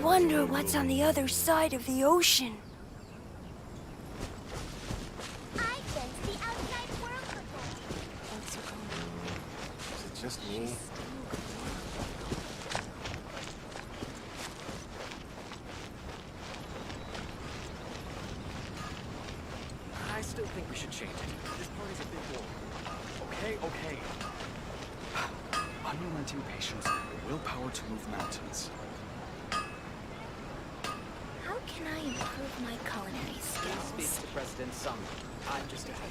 wonder what's on the other side of the ocean. I've been to the outside world before. What's going on? Is it just me? I still think we should change it. This party's a bit boring. Okay. Unrelenting patience and the willpower to move mountains. How can I improve my culinary skills? Speak to President Sung. I'm just ahead.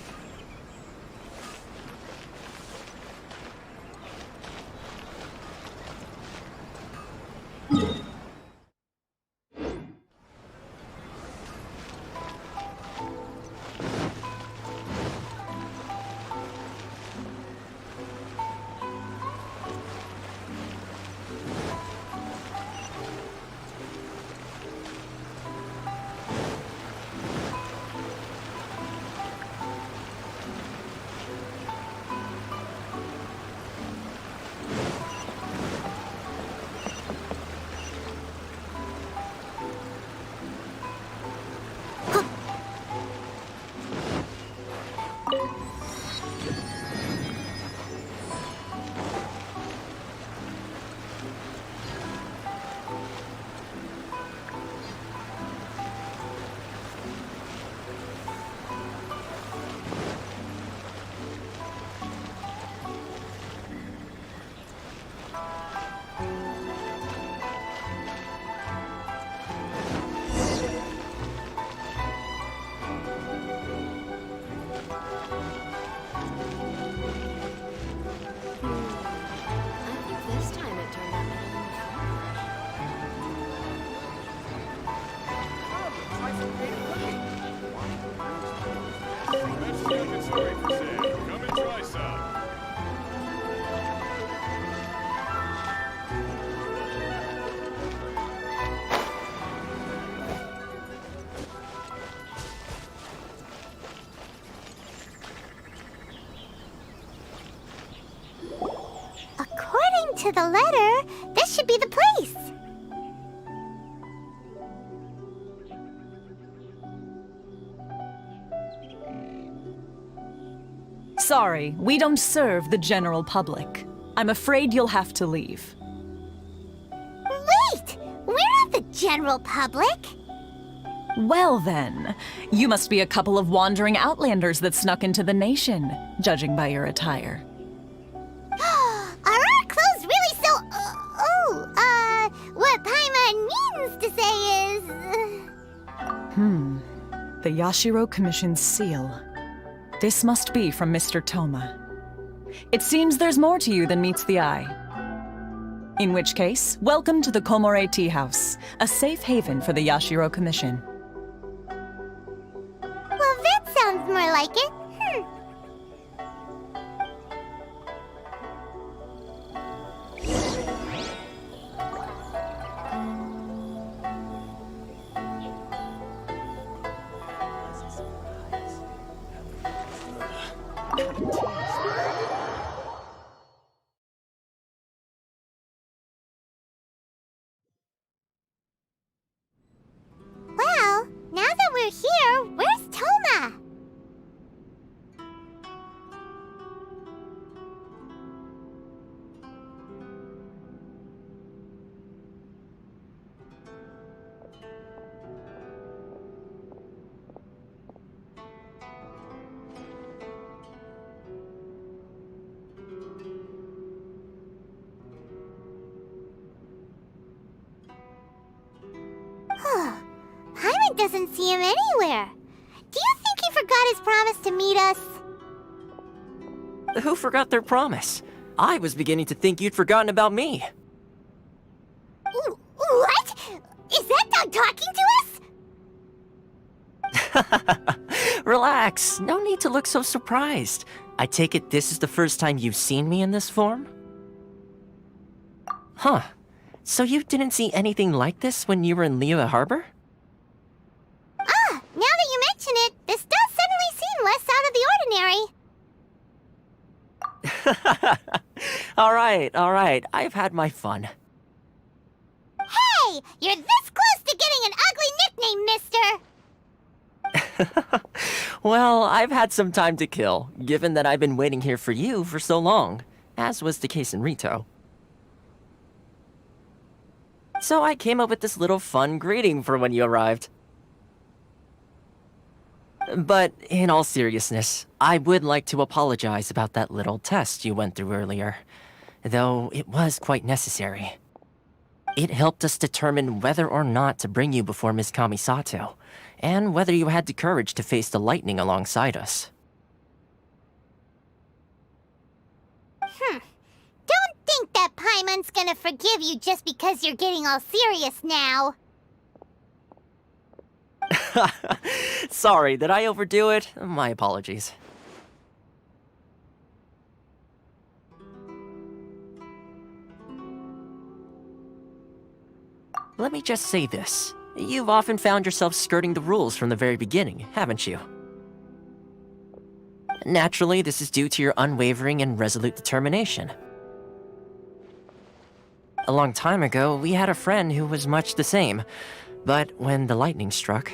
According to the letter, this should be the place. Sorry, we don't serve the general public. I'm afraid you'll have to leave. Wait! We're not the general public. Well then, you must be a couple of wandering outlanders that snuck into the nation, judging by your attire. Are our clothes really so... what Paimon means to say is... The Yashiro Commission's seal. This must be from Mr. Toma. It seems there's more to you than meets the eye. In which case, welcome to the Komore Tea House, a safe haven for the Yashiro Commission. Well, that sounds more like it. Well, now that we're here, where's Toma? Paimon doesn't see him anywhere. Do you think he forgot his promise to meet us? Who forgot their promise? I was beginning to think you'd forgotten about me. What? Is that dog talking to us? Relax, no need to look so surprised. I take it this is the first time you've seen me in this form? Huh. So you didn't see anything like this when you were in Liyue Harbor? Now that you mention it, this does suddenly seem less out of the ordinary. All right, I've had my fun. Hey, you're this nickname, mister? Well, I've had some time to kill, given that I've been waiting here for you for so long, as was the case in Rito. So I came up with this little fun greeting for when you arrived. But in all seriousness, I would like to apologize about that little test you went through earlier, though it was quite necessary. It helped us determine whether or not to bring you before Ms. Kamisato, and whether you had the courage to face the lightning alongside us. Don't think that Paimon's gonna forgive you just because you're getting all serious now. Sorry, did I overdo it? My apologies. Let me just say this. You've often found yourself skirting the rules from the very beginning, haven't you? Naturally, this is due to your unwavering and resolute determination. A long time ago, we had a friend who was much the same, but when the lightning struck...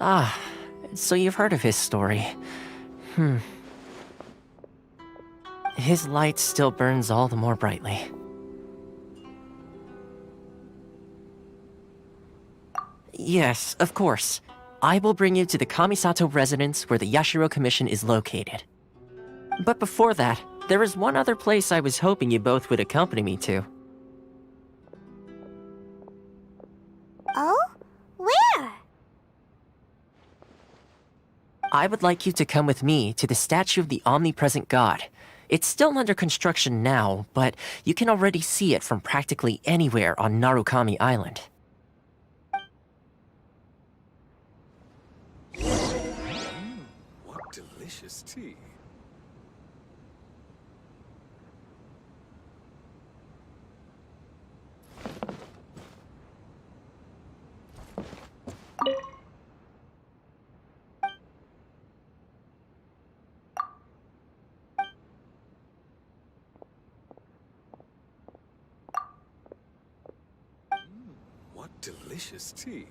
Ah, so you've heard of his story. His light still burns all the more brightly. Yes, of course. I will bring you to the Kamisato residence where the Yashiro Commission is located. But before that, there is one other place I was hoping you both would accompany me to. Oh? Where? I would like you to come with me to the statue of the omnipresent god. It's still under construction now, but you can already see it from practically anywhere on Narukami Island. What delicious tea. What delicious tea.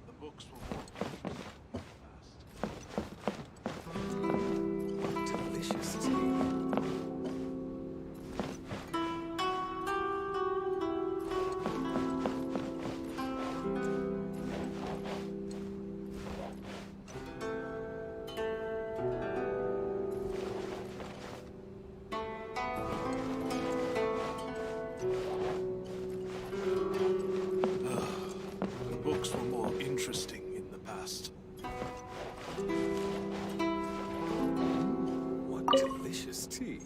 The books were what delicious tea. The books were more interesting in the past. What delicious tea.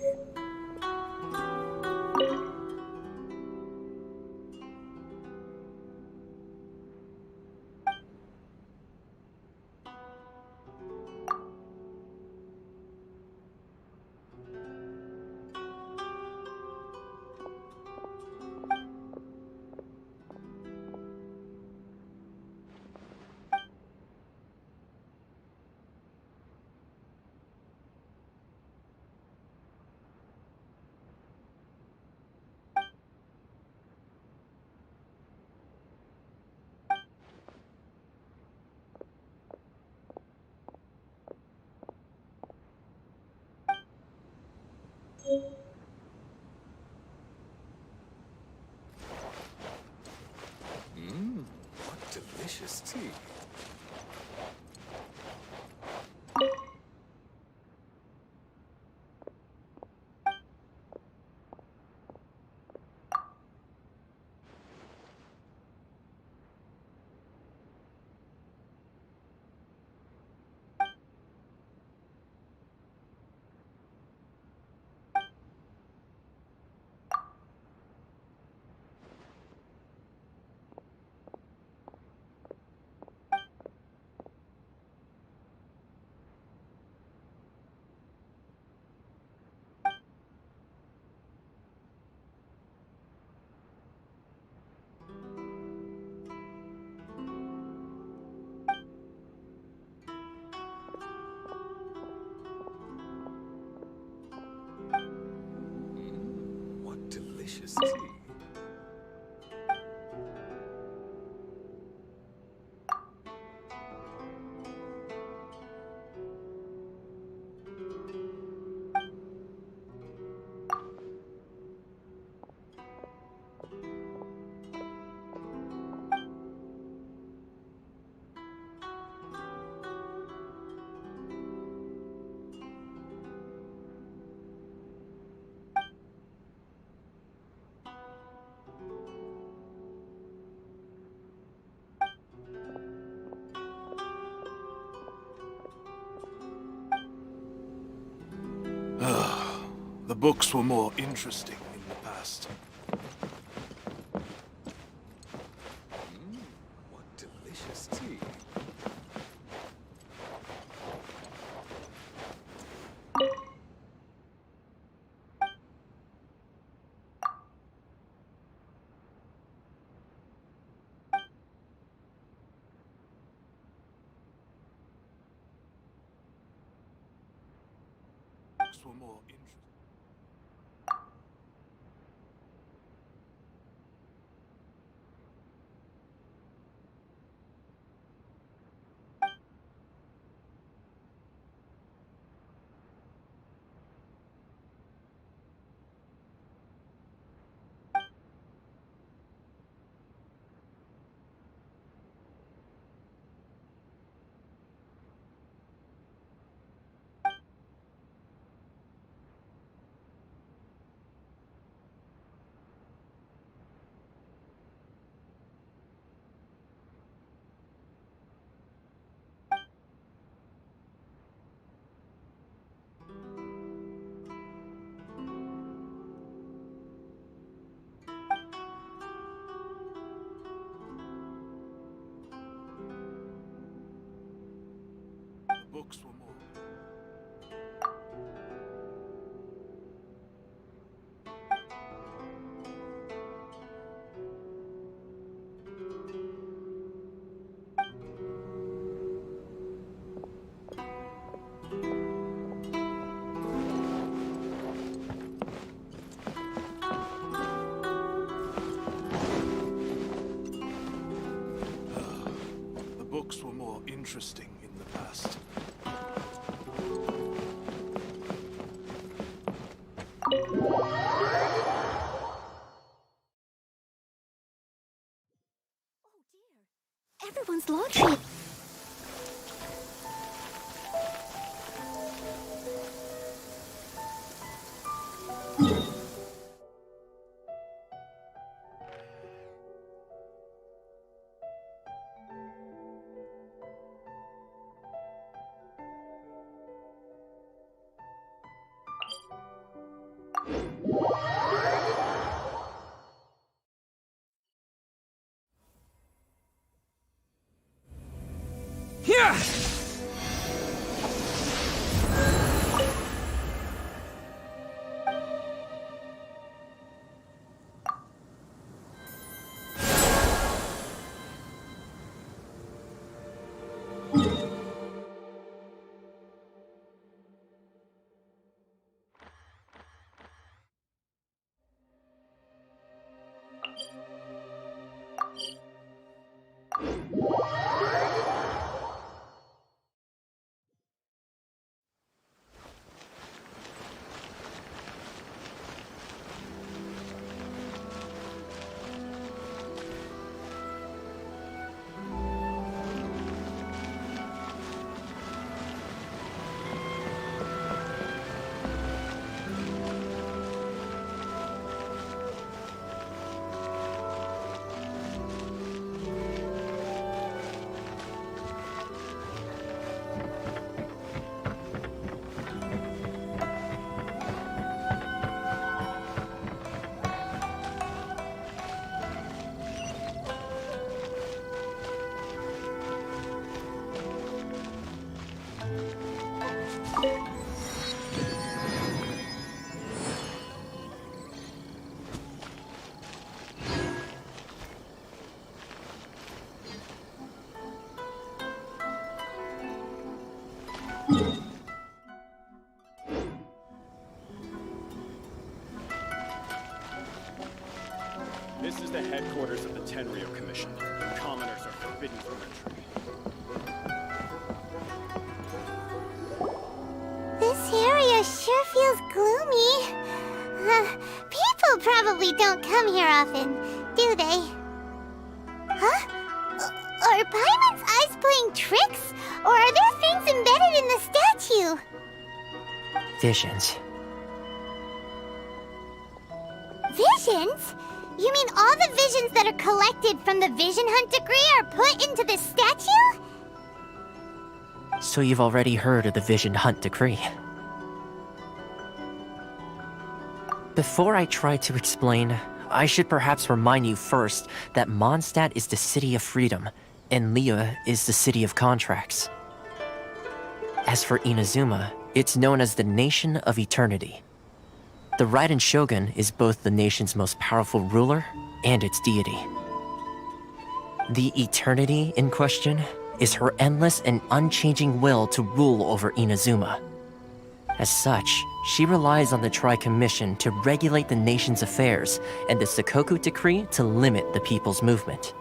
What delicious tea. delicious tea. The books were more interesting in the past. What delicious tea. Books were more interesting. The books were more. The books were more interesting in the past. Everyone's launching. This is the headquarters of the Tenryo Commission. Commoners are forbidden from entry. This area sure feels gloomy. People probably don't come here often, do they? Huh? Are Paimon's eyes playing tricks? Or are there things embedded in the statue? Visions. Visions? You mean all the visions that are collected from the Vision Hunt decree are put into this statue? So you've already heard of the Vision Hunt decree. Before I try to explain, I should perhaps remind you first that Mondstadt is the city of freedom, and Liyue is the city of contracts. As for Inazuma, it's known as the Nation of Eternity. The Raiden Shogun is both the nation's most powerful ruler and its deity. The Eternity in question is her endless and unchanging will to rule over Inazuma. As such, she relies on the Tri-Commission to regulate the nation's affairs and the Sakoku Decree to limit the people's movement.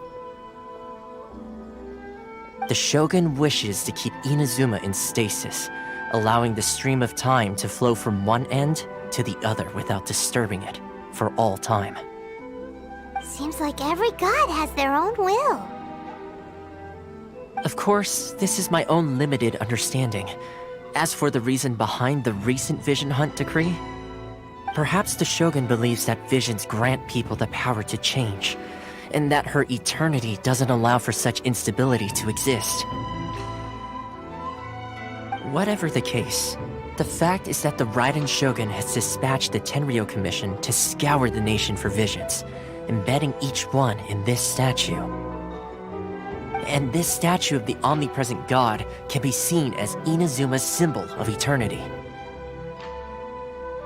The Shogun wishes to keep Inazuma in stasis, allowing the stream of time to flow from one end to the other without disturbing it for all time. Seems like every god has their own will. Of course, this is my own limited understanding. As for the reason behind the recent Vision Hunt decree, perhaps the Shogun believes that visions grant people the power to change, and that her eternity doesn't allow for such instability to exist. Whatever the case, the fact is that the Raiden Shogun has dispatched the Tenryo Commission to scour the nation for visions, embedding each one in this statue. And this statue of the omnipresent god can be seen as Inazuma's symbol of eternity.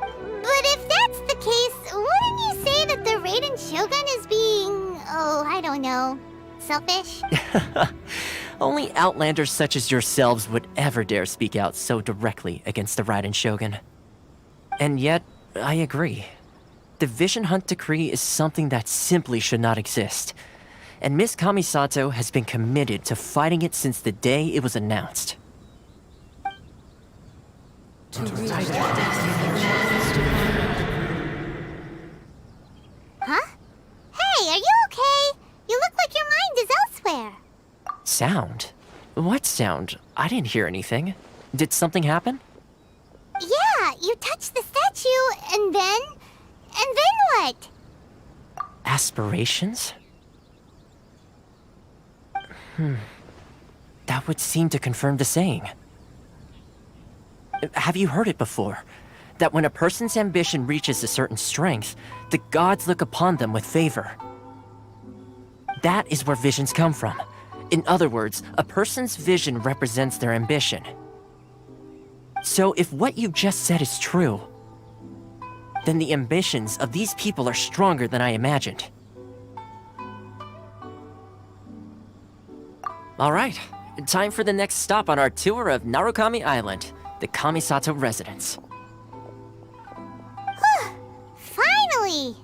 But if that's the case, wouldn't you say that the Raiden Shogun is being, I don't know, selfish? Only outlanders such as yourselves would ever dare speak out so directly against the Raiden Shogun. And yet, I agree. The Vision Hunt decree is something that simply should not exist. And Miss Kamisato has been committed to fighting it since the day it was announced. Huh? Hey, are you okay? You look like your mind is elsewhere. Sound? What sound? I didn't hear anything. Did something happen? Yeah, you touched the statue, and then what? Aspirations? That would seem to confirm the saying. Have you heard it before? That when a person's ambition reaches a certain strength, the gods look upon them with favor. That is where visions come from. In other words, a person's vision represents their ambition. So if what you just said is true, then the ambitions of these people are stronger than I imagined. Alright, time for the next stop on our tour of Narukami Island, the Kamisato residence. Finally!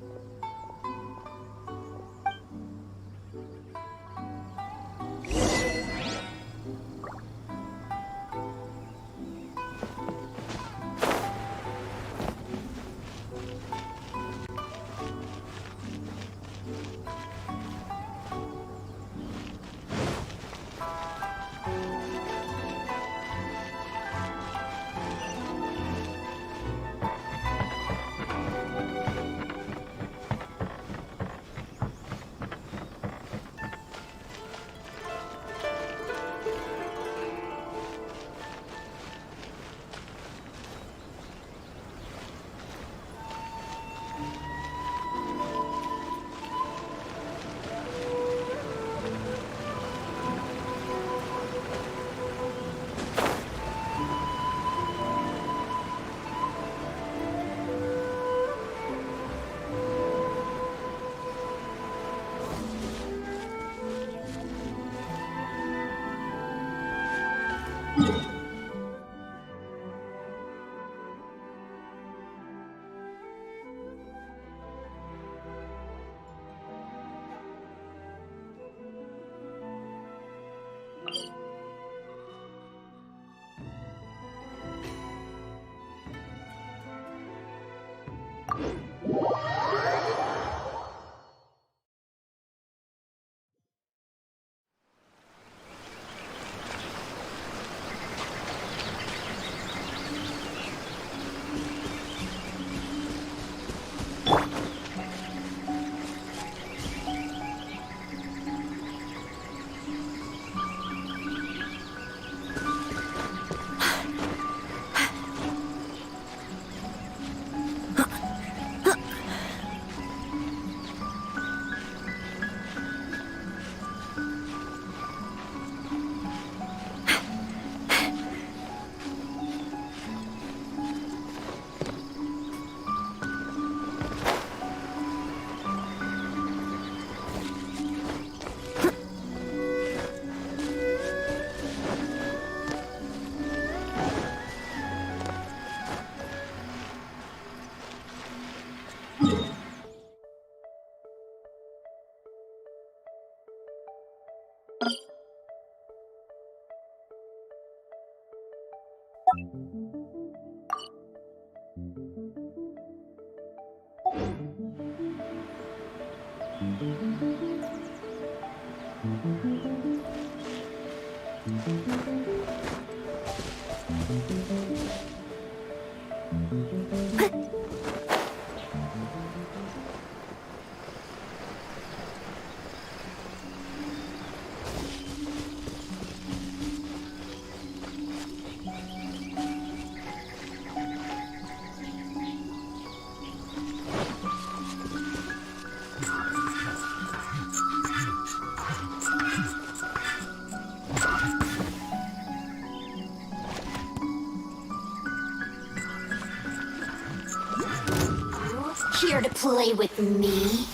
Here to play with me?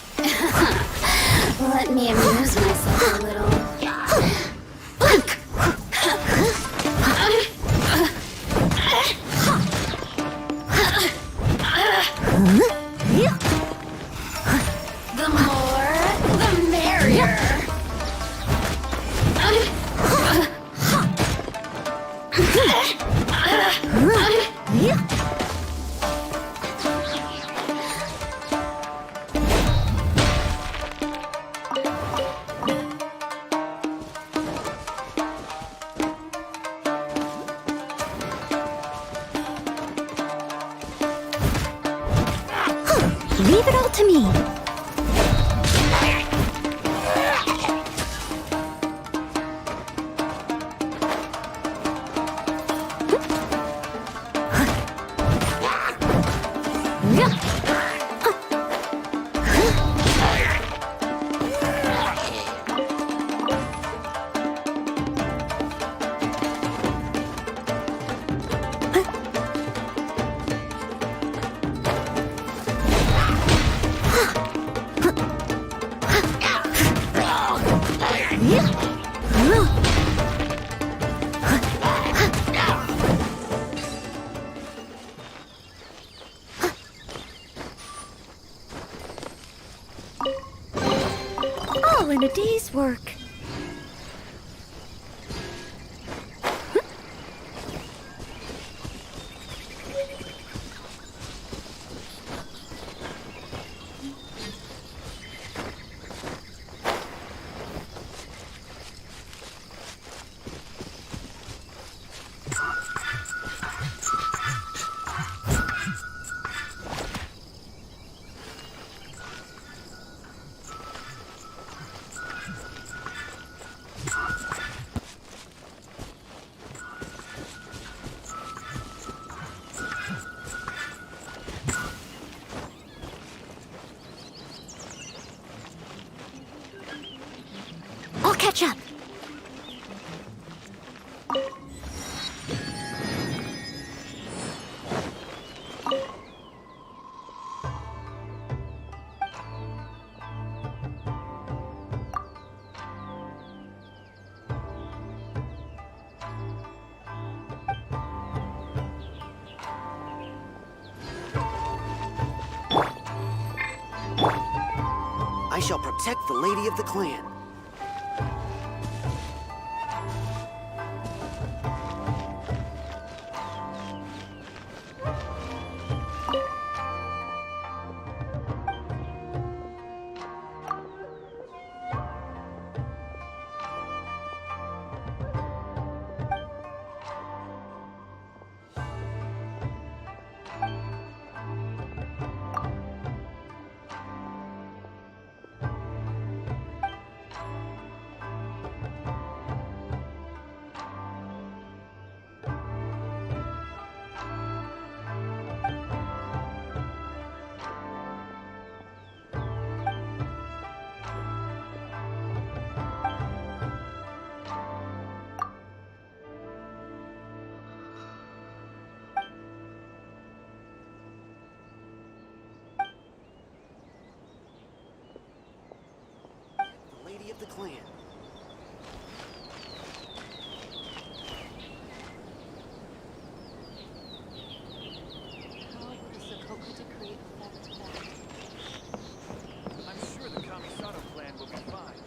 Let me amuse myself a little. The more, the merrier. Leave it all to me. All in a day's work. I'll catch up. I shall protect the lady of the clan. clan. How would the Sokoku decree affect that? I'm sure the Kamisato clan will be fine.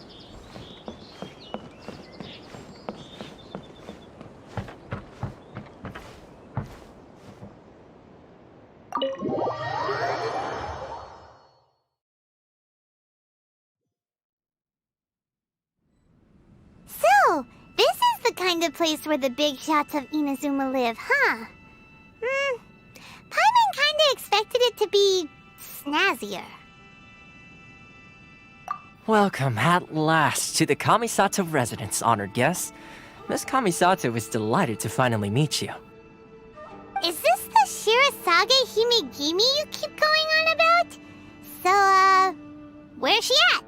So, this is the kind of place where the big shots of Inazuma live, huh? Paimon kinda expected it to be snazzier. Welcome at last to the Kamisato residence, honored guests. Miss Kamisato is delighted to finally meet you. Is this the Shirasage Himegimi you keep going on about? So, where's she at?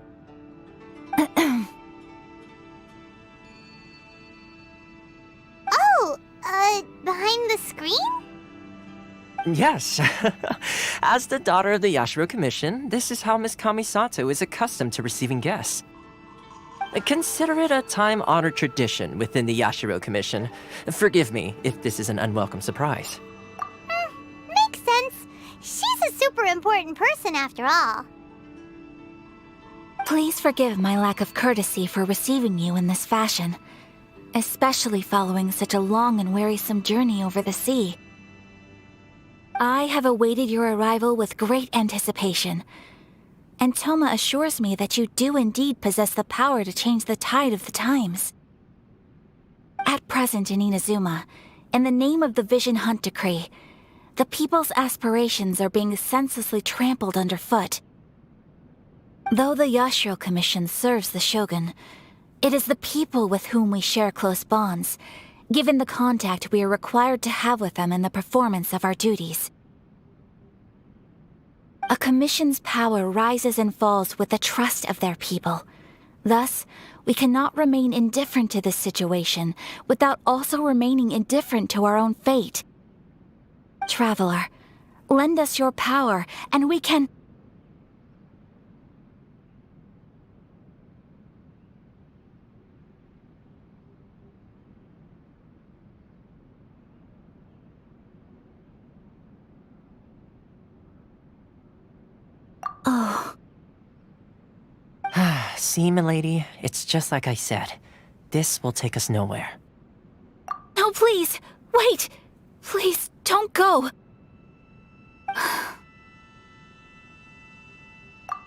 Oh, behind the screen? Yes. As the daughter of the Yashiro Commission, this is how Miss Kamisato is accustomed to receiving guests. Consider it a time-honored tradition within the Yashiro Commission. Forgive me if this is an unwelcome surprise. Makes sense. She's a super important person after all. Please forgive my lack of courtesy for receiving you in this fashion, especially following such a long and wearisome journey over the sea. I have awaited your arrival with great anticipation, and Toma assures me that you do indeed possess the power to change the tide of the times. At present in Inazuma, in the name of the Vision Hunt Decree, the people's aspirations are being senselessly trampled underfoot. Though the Yashiro Commission serves the Shogun, it is the people with whom we share close bonds, given the contact we are required to have with them in the performance of our duties. A commission's power rises and falls with the trust of their people. Thus, we cannot remain indifferent to this situation without also remaining indifferent to our own fate. Traveler, lend us your power, and we can... Oh. See, milady, it's just like I said. This will take us nowhere. No, please! Wait! Please, don't go!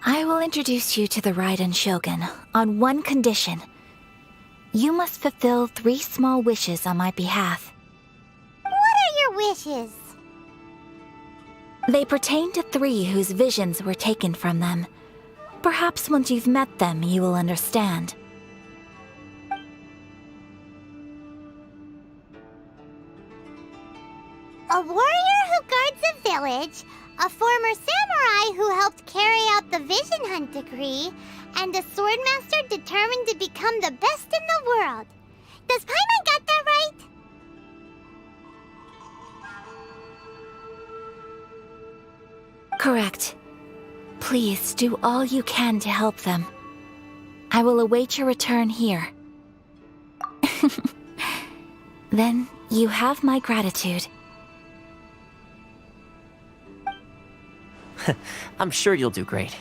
I will introduce you to the Raiden Shogun on one condition. You must fulfill 3 small wishes on my behalf. What are your wishes? They pertain to 3 whose visions were taken from them. Perhaps once you've met them, you will understand. A warrior who guards a village, a former samurai who helped carry out the Vision Hunt Decree, and a swordmaster determined to become the best in the world. Does Paimon got that right? Correct. Please do all you can to help them. I will await your return here. Then you have my gratitude. I'm sure you'll do great.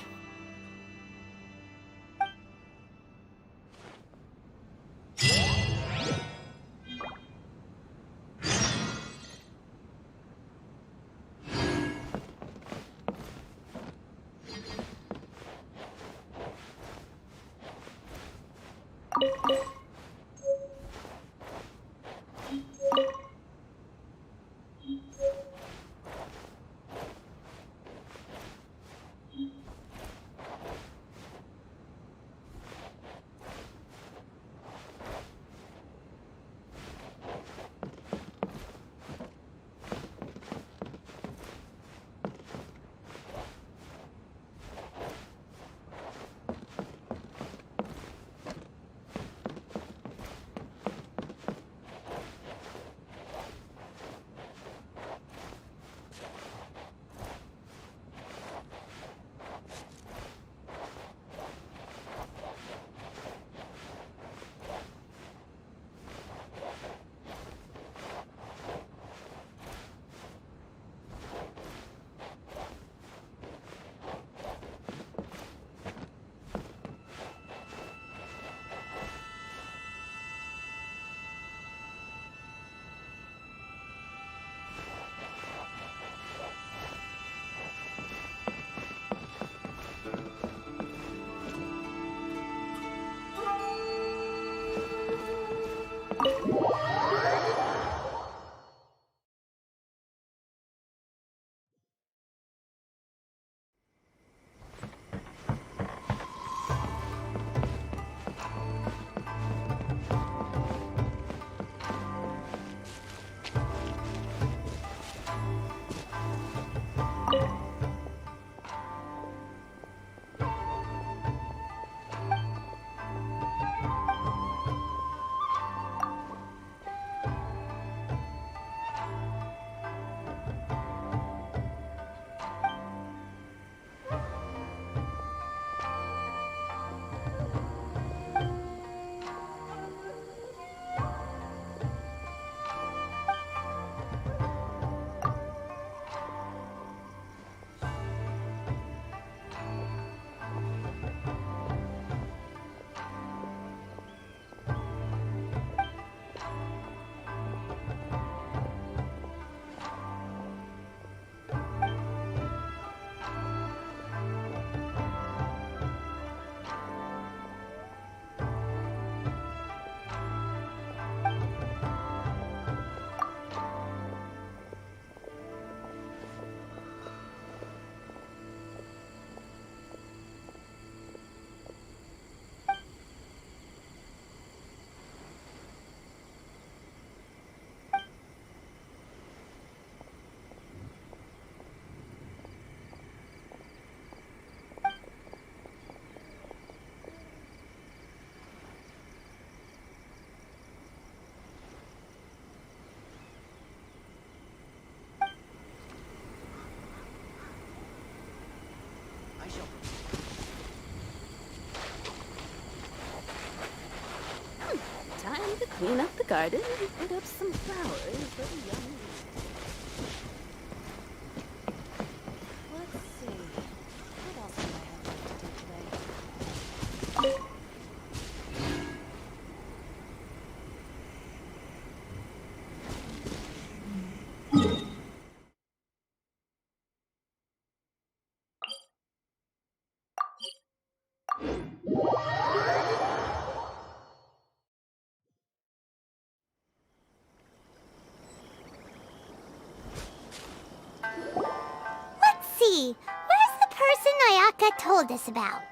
Time to clean up the garden and put up some flowers for the young lady. Let's see. What else do I have left to do today? Let's see. Where's the person Ayaka told us about?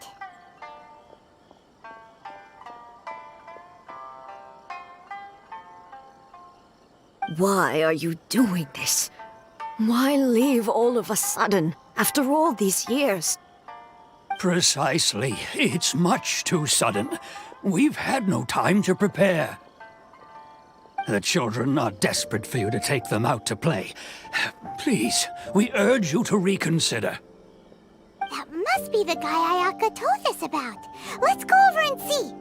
Why are you doing this? Why leave all of a sudden, after all these years? Precisely. It's much too sudden. We've had no time to prepare. The children are desperate for you to take them out to play. Please, we urge you to reconsider. That must be the guy Ayaka told us about. Let's go over and see.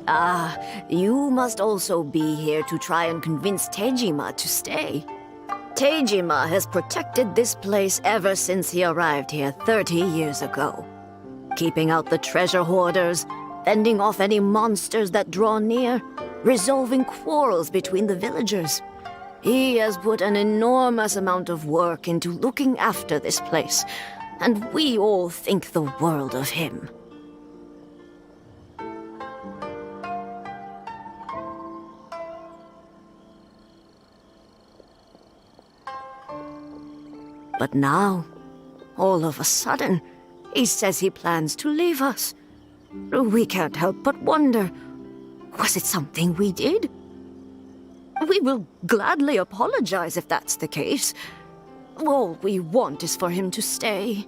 Ah, you must also be here to try and convince Tejima to stay. Tejima has protected this place ever since he arrived here 30 years ago. Keeping out the treasure hoarders, fending off any monsters that draw near, resolving quarrels between the villagers. He has put an enormous amount of work into looking after this place, and we all think the world of him. But now, all of a sudden, he says he plans to leave us. We can't help but wonder, was it something we did? We will gladly apologize if that's the case. All we want is for him to stay.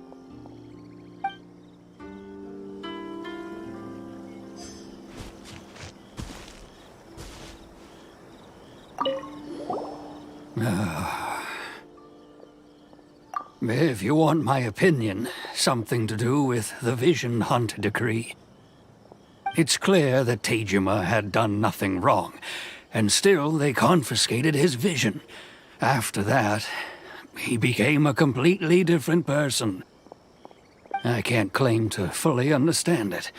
If you want my opinion, something to do with the Vision Hunt decree. It's clear that Tejima had done nothing wrong, and still they confiscated his vision. After that, he became a completely different person. I can't claim to fully understand it,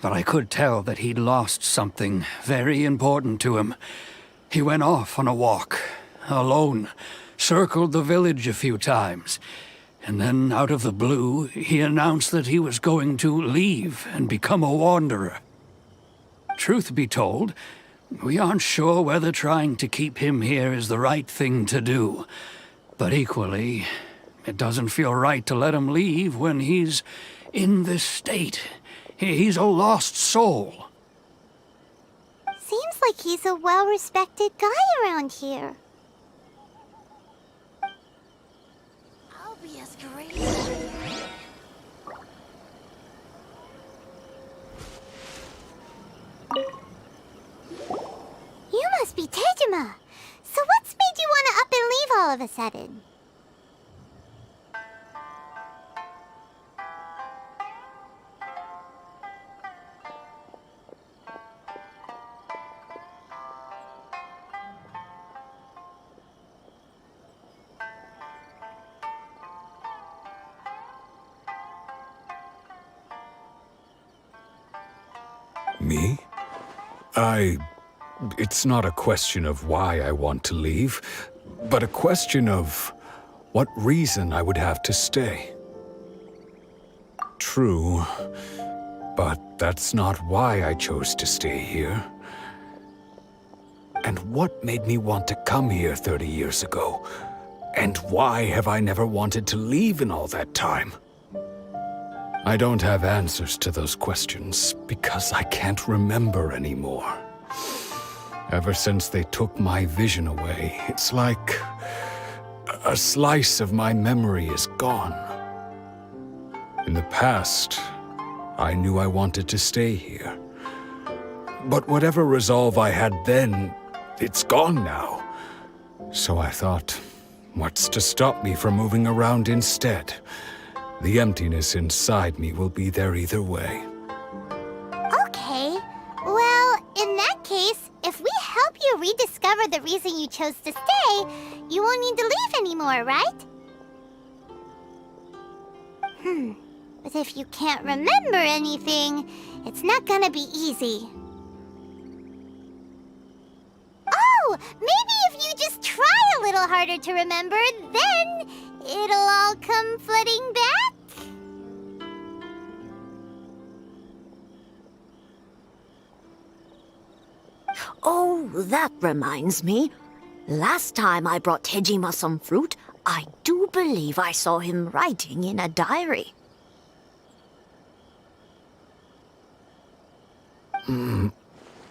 but I could tell that he'd lost something very important to him. He went off on a walk, alone, circled the village a few times, and then out of the blue, he announced that he was going to leave and become a wanderer. Truth be told, we aren't sure whether trying to keep him here is the right thing to do. But equally, it doesn't feel right to let him leave when he's in this state. He's a lost soul. Seems like he's a well-respected guy around here. I'll be as great. You must be Tejima. So what's made you want to up and leave all of a sudden? Me? It's not a question of why I want to leave, but a question of what reason I would have to stay. True, but that's not why I chose to stay here. And what made me want to come here 30 years ago? And why have I never wanted to leave in all that time? I don't have answers to those questions because I can't remember anymore. Ever since they took my vision away, it's like a slice of my memory is gone. In the past, I knew I wanted to stay here. But whatever resolve I had then, it's gone now. So I thought, what's to stop me from moving around instead? The emptiness inside me will be there either way. Okay. Well, in that case, if we help you rediscover the reason you chose to stay, you won't need to leave anymore, right? But if you can't remember anything, it's not gonna be easy. Oh, maybe if you just try a little harder to remember, then it'll all come flooding back? Oh, that reminds me. Last time I brought Tejima some fruit, I do believe I saw him writing in a diary.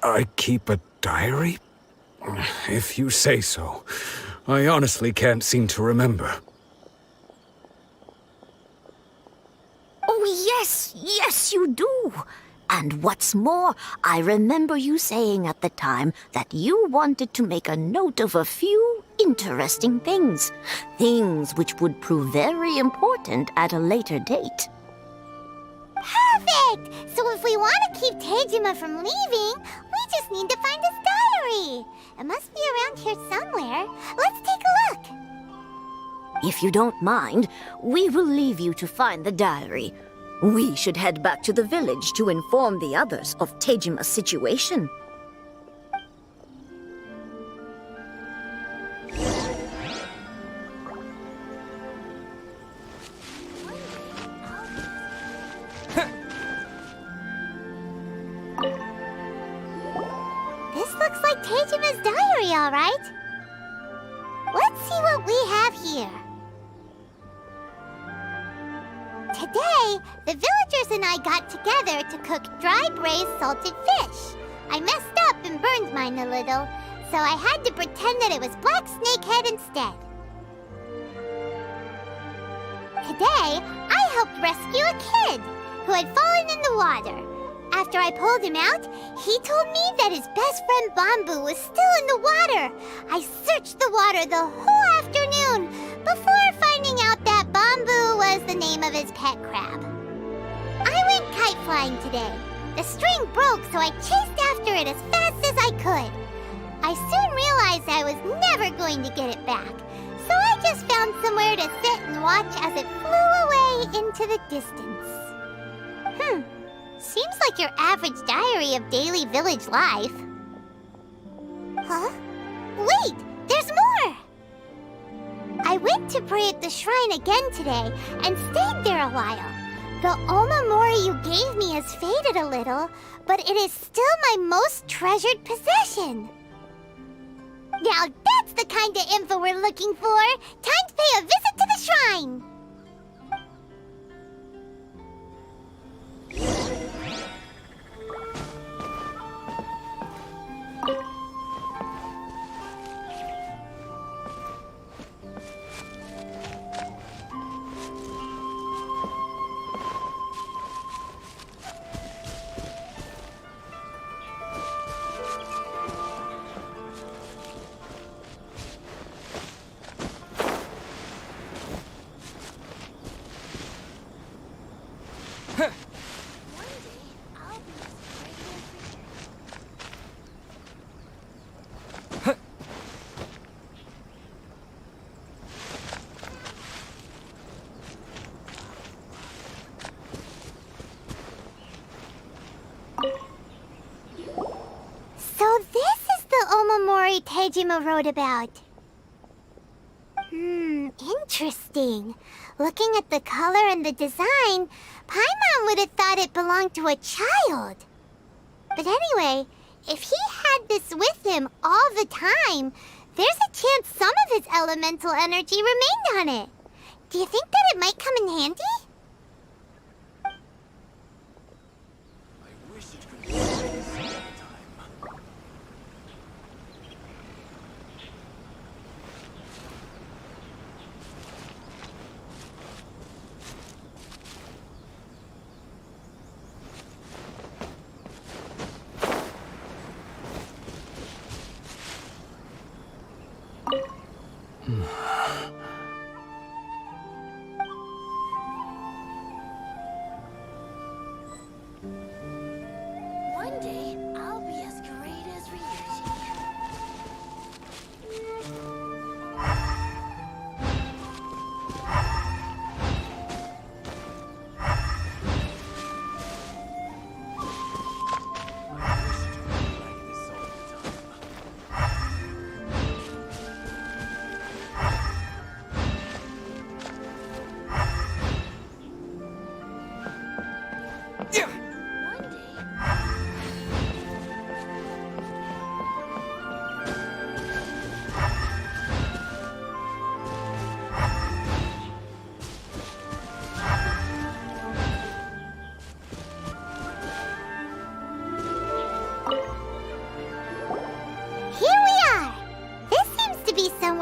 I keep a diary? If you say so. I honestly can't seem to remember. Oh, yes, you do. And what's more, I remember you saying at the time that you wanted to make a note of a few interesting things. Things which would prove very important at a later date. Perfect! So if we want to keep Tejima from leaving, we just need to find his diary. It must be around here somewhere. Let's take a look. If you don't mind, we will leave you to find the diary. We should head back to the village to inform the others of Tejima's situation. This looks like Tejima's diary, all right. Let's see what we have here. Today, the villagers and I got together to cook dry braised salted fish. I messed up and burned mine a little, so I had to pretend that it was black snakehead instead. Today, I helped rescue a kid who had fallen in the water. After I pulled him out, he told me that his best friend Bamboo was still in the water. I searched the water the whole afternoon before finding out that Bamboo was the name of his pet crab. I went kite flying today. The string broke, so I chased after it as fast as I could. I soon realized I was never going to get it back, so I just found somewhere to sit and watch as it flew away into the distance. Seems like your average diary of daily village life. Huh? Wait! There's more! I went to pray at the shrine again today and stayed there a while. The Omamori you gave me has faded a little, but it is still my most treasured possession. Now that's the kind of info we're looking for! Time to pay a visit to the shrine! So this is the Omamori Tejima wrote about. Interesting. Looking at the color and the design, Paimon would have thought it belonged to a child. But anyway, if he had this with him all the time, there's a chance some of his elemental energy remained on it. Do you think that it might come in handy? I wish it could be all the time.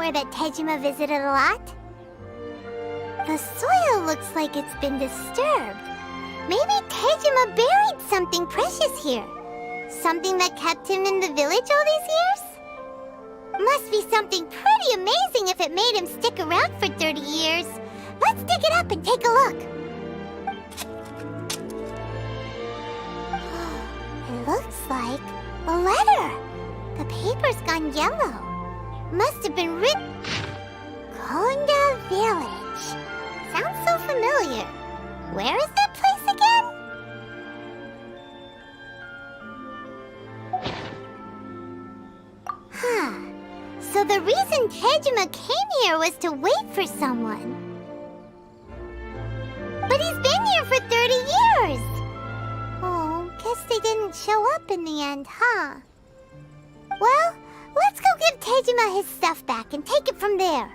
somewhere that Tejima visited a lot? The soil looks like it's been disturbed. Maybe Tejima buried something precious here. Something that kept him in the village all these years? Must be something pretty amazing if it made him stick around for 30 years. Let's dig it up and take a look. It looks like a letter. The paper's gone yellow. Must have been written... Konda Village. Sounds so familiar. Where is that place again? Huh. So the reason Tejima came here was to wait for someone. But he's been here for 30 years! Oh, guess they didn't show up in the end, huh? Well, let's go give Tejima his stuff back and take it from there.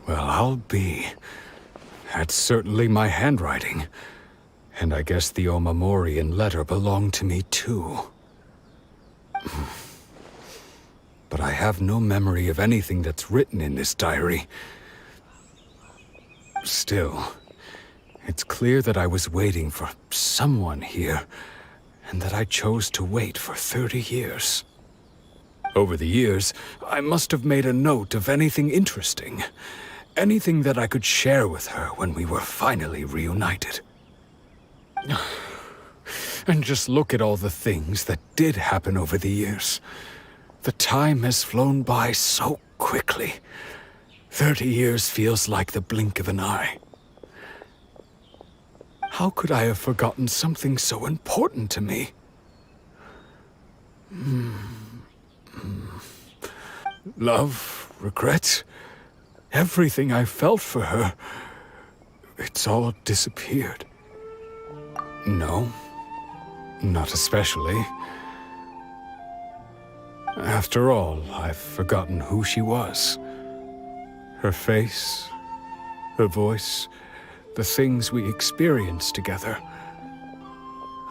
Well, I'll be. That's certainly my handwriting. And I guess the Omamorian letter belonged to me too. But I have no memory of anything that's written in this diary. Still, it's clear that I was waiting for someone here, and that I chose to wait for 30 years. Over the years, I must have made a note of anything interesting. Anything that I could share with her when we were finally reunited. And just look at all the things that did happen over the years. The time has flown by so quickly. 30 years feels like the blink of an eye. How could I have forgotten something so important to me? Love, regret, everything I felt for her, it's all disappeared. No, not especially. After all, I've forgotten who she was. Her face, her voice, the things we experienced together.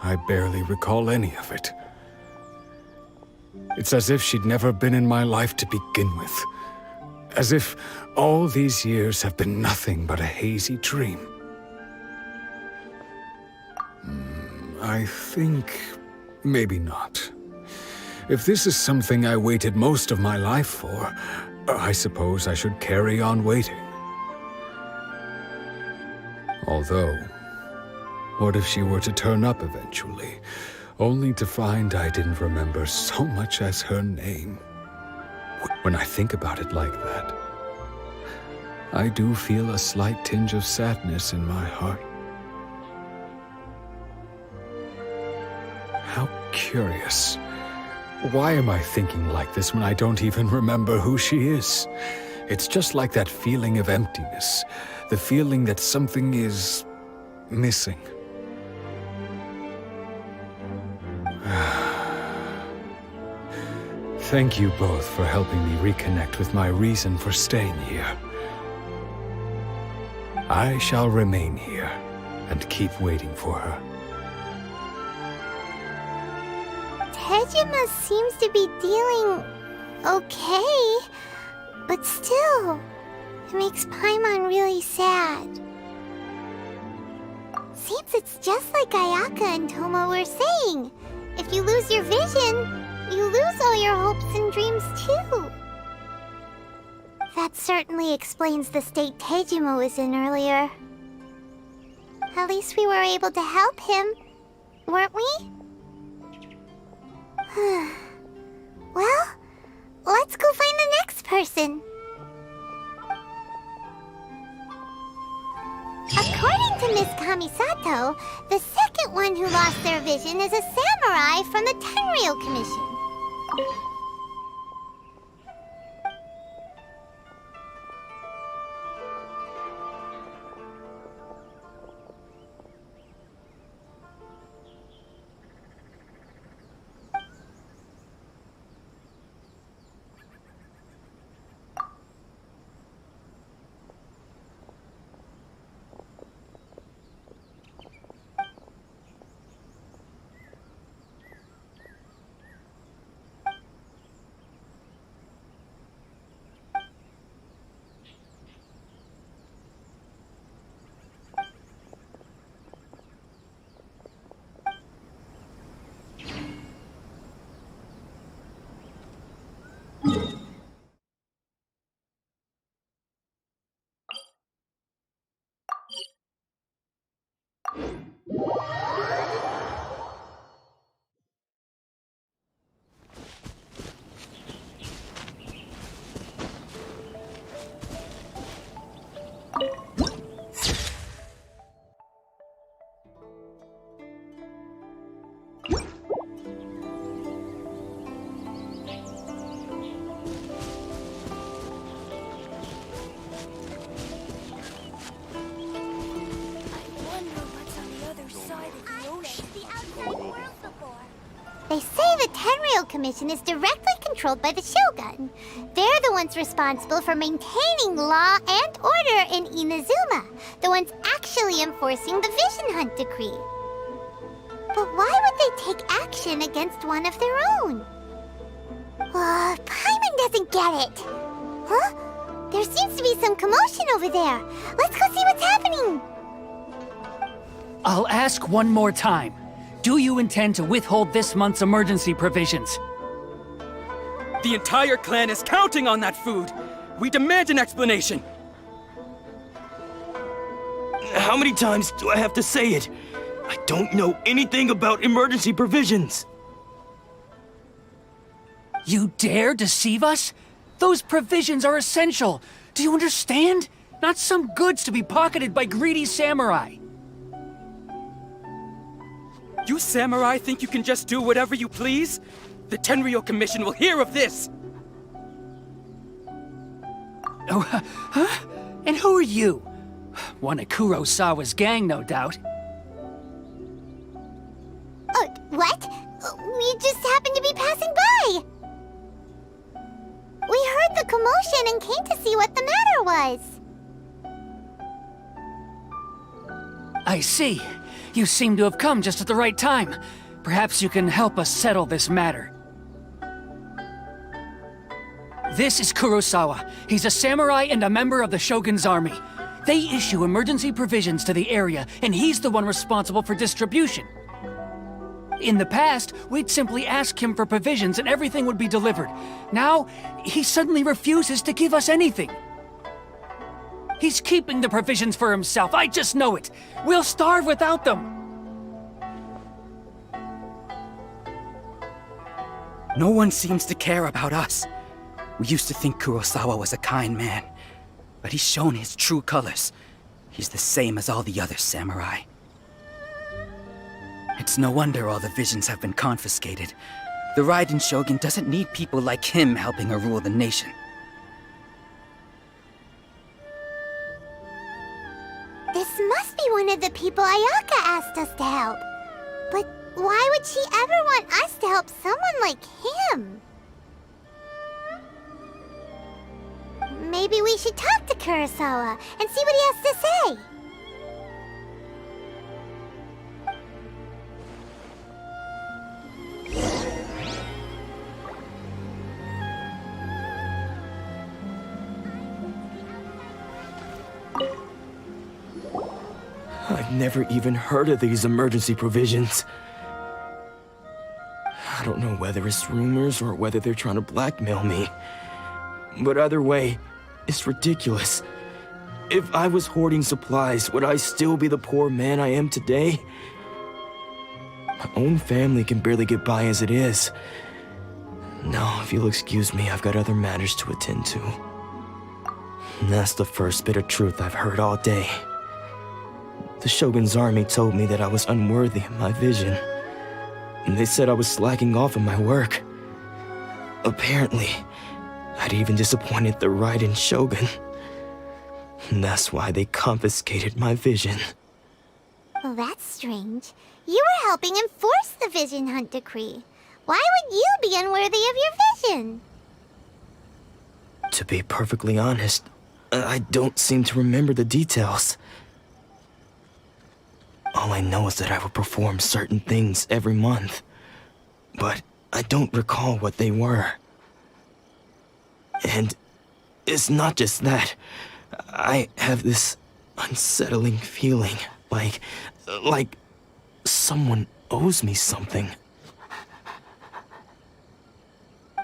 I barely recall any of it. It's as if she'd never been in my life to begin with. As if all these years have been nothing but a hazy dream. I think maybe not. If this is something I waited most of my life for, I suppose I should carry on waiting. Although, what if she were to turn up eventually, only to find I didn't remember so much as her name? When I think about it like that, I do feel a slight tinge of sadness in my heart. How curious. Why am I thinking like this when I don't even remember who she is? It's just like that feeling of emptiness, the feeling that something is missing. Thank you both for helping me reconnect with my reason for staying here. I shall remain here and keep waiting for her. Tejima seems to be dealing okay, but still, it makes Paimon really sad. Seems it's just like Ayaka and Toma were saying. If you lose your vision, you lose all your hopes and dreams too. That certainly explains the state Tejima was in earlier. At least we were able to help him, weren't we? Well, let's go find the next person. According to So, the second one who lost their vision is a samurai from the Tenryou Commission. They say the Tenryou Commission is directly controlled by the Shogun. They're the ones responsible for maintaining law and order in Inazuma, the ones actually enforcing the Vision Hunt decree. But why would they take action against one of their own? Paimon doesn't get it. Huh? There seems to be some commotion over there. Let's go see what's happening. I'll ask one more time. Do you intend to withhold this month's emergency provisions? The entire clan is counting on that food! We demand an explanation! How many times do I have to say it? I don't know anything about emergency provisions! You dare deceive us? Those provisions are essential! Do you understand? Not some goods to be pocketed by greedy samurai! You samurai think you can just do whatever you please? The Tenryou Commission will hear of this! Oh, huh? And who are you? One of Kurosawa's gang, no doubt. What? We just happened to be passing by! We heard the commotion and came to see what the matter was. I see. You seem to have come just at the right time. Perhaps you can help us settle this matter. This is Kurosawa. He's a samurai and a member of the Shogun's army. They issue emergency provisions to the area, and he's the one responsible for distribution. In the past, we'd simply ask him for provisions and everything would be delivered. Now, he suddenly refuses to give us anything. He's keeping the provisions for himself, I just know it. We'll starve without them. No one seems to care about us. We used to think Kurosawa was a kind man, but he's shown his true colors. He's the same as all the other samurai. It's no wonder all the visions have been confiscated. The Raiden Shogun doesn't need people like him helping her rule the nation. This must be one of the people Ayaka asked us to help. But why would she ever want us to help someone like him? Maybe we should talk to Kurosawa and see what he has to say. I've never even heard of these emergency provisions. I don't know whether it's rumors or whether they're trying to blackmail me. But either way, it's ridiculous. If I was hoarding supplies, would I still be the poor man I am today? My own family can barely get by as it is. Now, if you'll excuse me, I've got other matters to attend to. And that's the first bit of truth I've heard all day. The Shogun's army told me that I was unworthy of my vision. And they said I was slacking off in my work. Apparently, I'd even disappointed the Raiden Shogun. And that's why they confiscated my vision. Well, that's strange. You were helping enforce the Vision Hunt Decree. Why would you be unworthy of your vision? To be perfectly honest, I don't seem to remember the details. All I know is that I would perform certain things every month. But I don't recall what they were. And it's not just that. I have this unsettling feeling, like someone owes me something.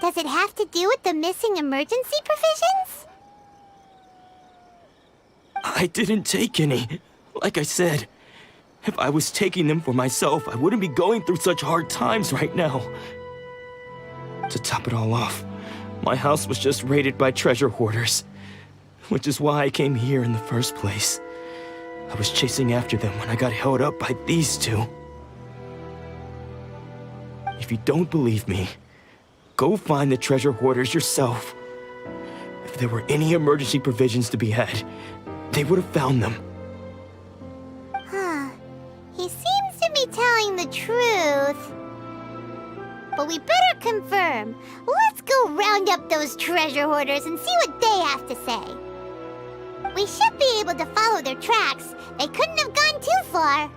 Does it have to do with the missing emergency provisions? I didn't take any. Like I said, if I was taking them for myself, I wouldn't be going through such hard times right now. To top it all off, my house was just raided by treasure hoarders, which is why I came here in the first place. I was chasing after them when I got held up by these two. If you don't believe me, go find the treasure hoarders yourself. If there were any emergency provisions to be had, they would have found them. Huh. He seems to be telling the truth. But we better confirm. Let's go round up those treasure hoarders and see what they have to say. We should be able to follow their tracks. They couldn't have gone too far.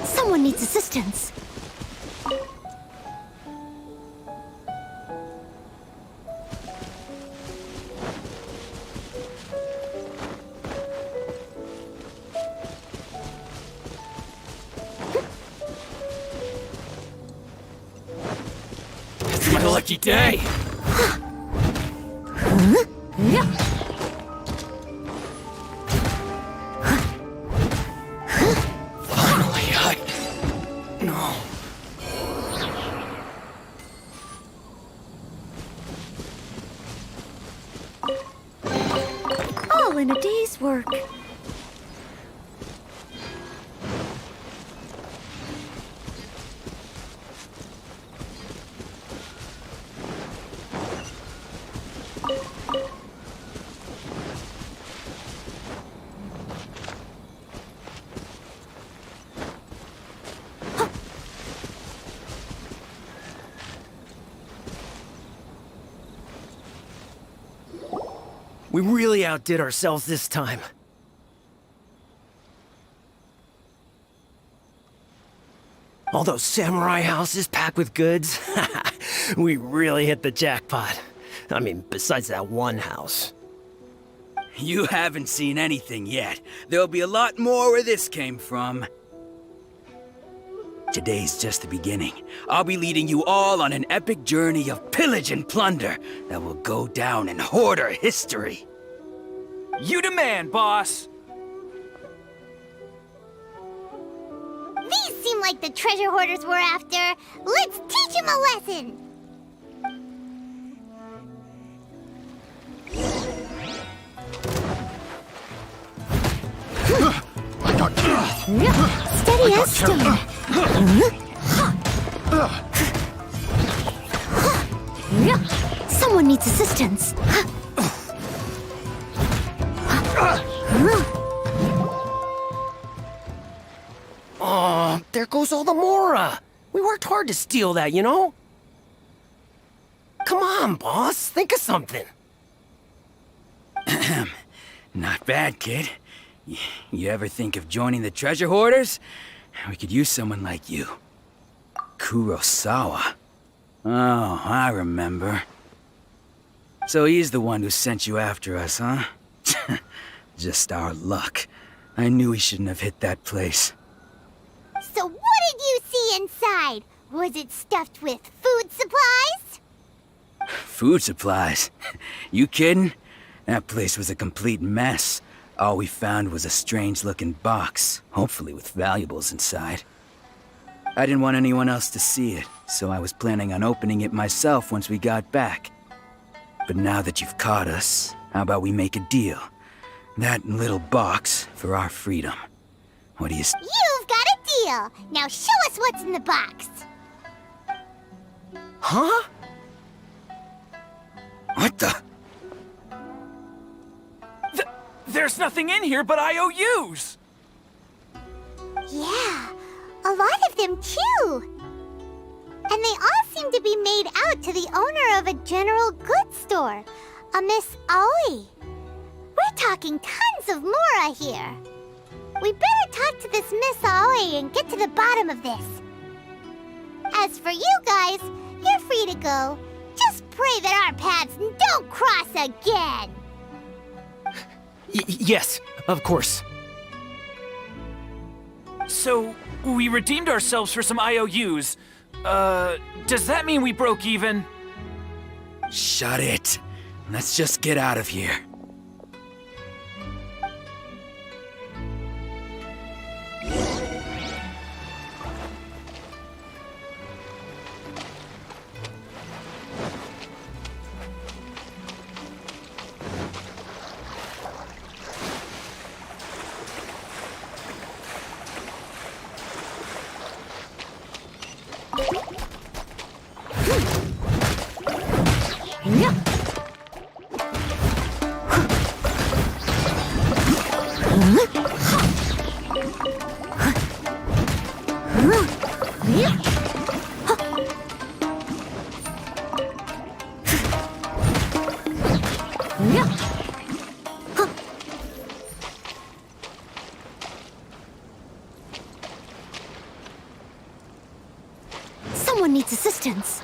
Someone needs assistance. It's my lucky day! All in a day's work. We really outdid ourselves this time. All those samurai houses packed with goods. We really hit the jackpot. I mean, besides that one house. You haven't seen anything yet. There'll be a lot more where this came from. Today's just the beginning. I'll be leading you all on an epic journey of pillage and plunder that will go down in hoarder history. You demand, boss! These seem like the treasure hoarders we're after. Let's teach them a lesson. Steady as stone. Someone needs assistance. Oh, there goes all the Mora. We worked hard to steal that, you know? Come on, boss. Think of something. Not bad, kid. You ever think of joining the treasure hoarders? We could use someone like you. Kurosawa. Oh, I remember. So he's the one who sent you after us, huh? Just our luck. I knew he shouldn't have hit that place. So what did you see inside? Was it stuffed with food supplies? Food supplies? You kidding? That place was a complete mess. All we found was a strange-looking box, hopefully with valuables inside. I didn't want anyone else to see it, so I was planning on opening it myself once we got back. But now that you've caught us, how about we make a deal? That little box for our freedom. What do you... You've got a deal! Now show us what's in the box! Huh? What the... There's nothing in here but IOUs! Yeah, a lot of them too! And they all seem to be made out to the owner of a general goods store, a Miss Aoi. We're talking tons of Mora here. We better talk to this Miss Aoi and get to the bottom of this. As for you guys, you're free to go. Just pray that our paths don't cross again. Yes, of course. So, we redeemed ourselves for some IOUs. Does that mean we broke even? Shut it. Let's just get out of here. Someone needs assistance.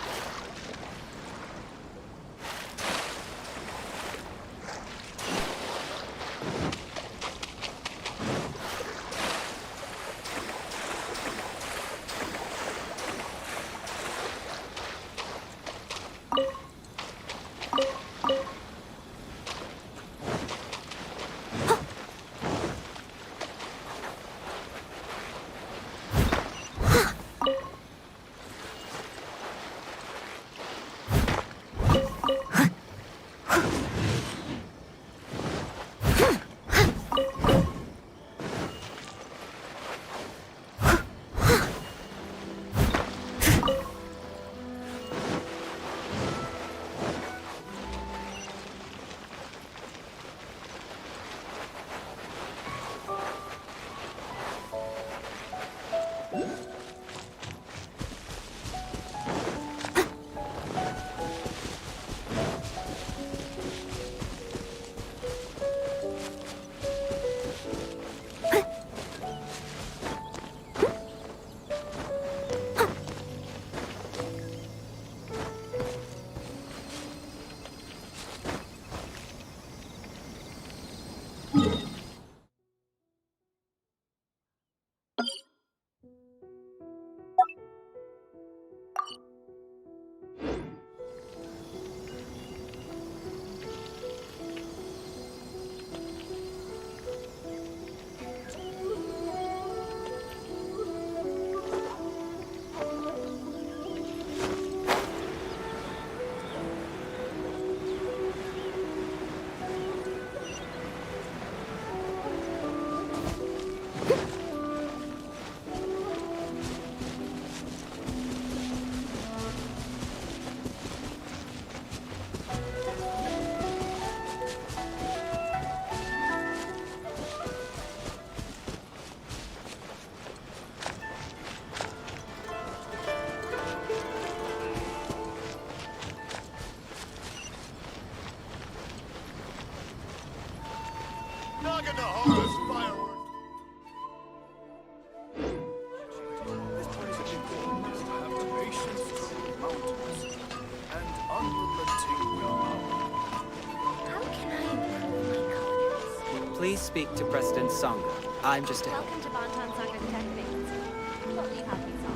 Dragon to horrors, fireworks. Have patience through mountains and unrelenting willpower. How can I improve my colors? Please speak to President Sangha. I'm just a... Welcome to Bantan Saga Detective Agency. What do you have these on?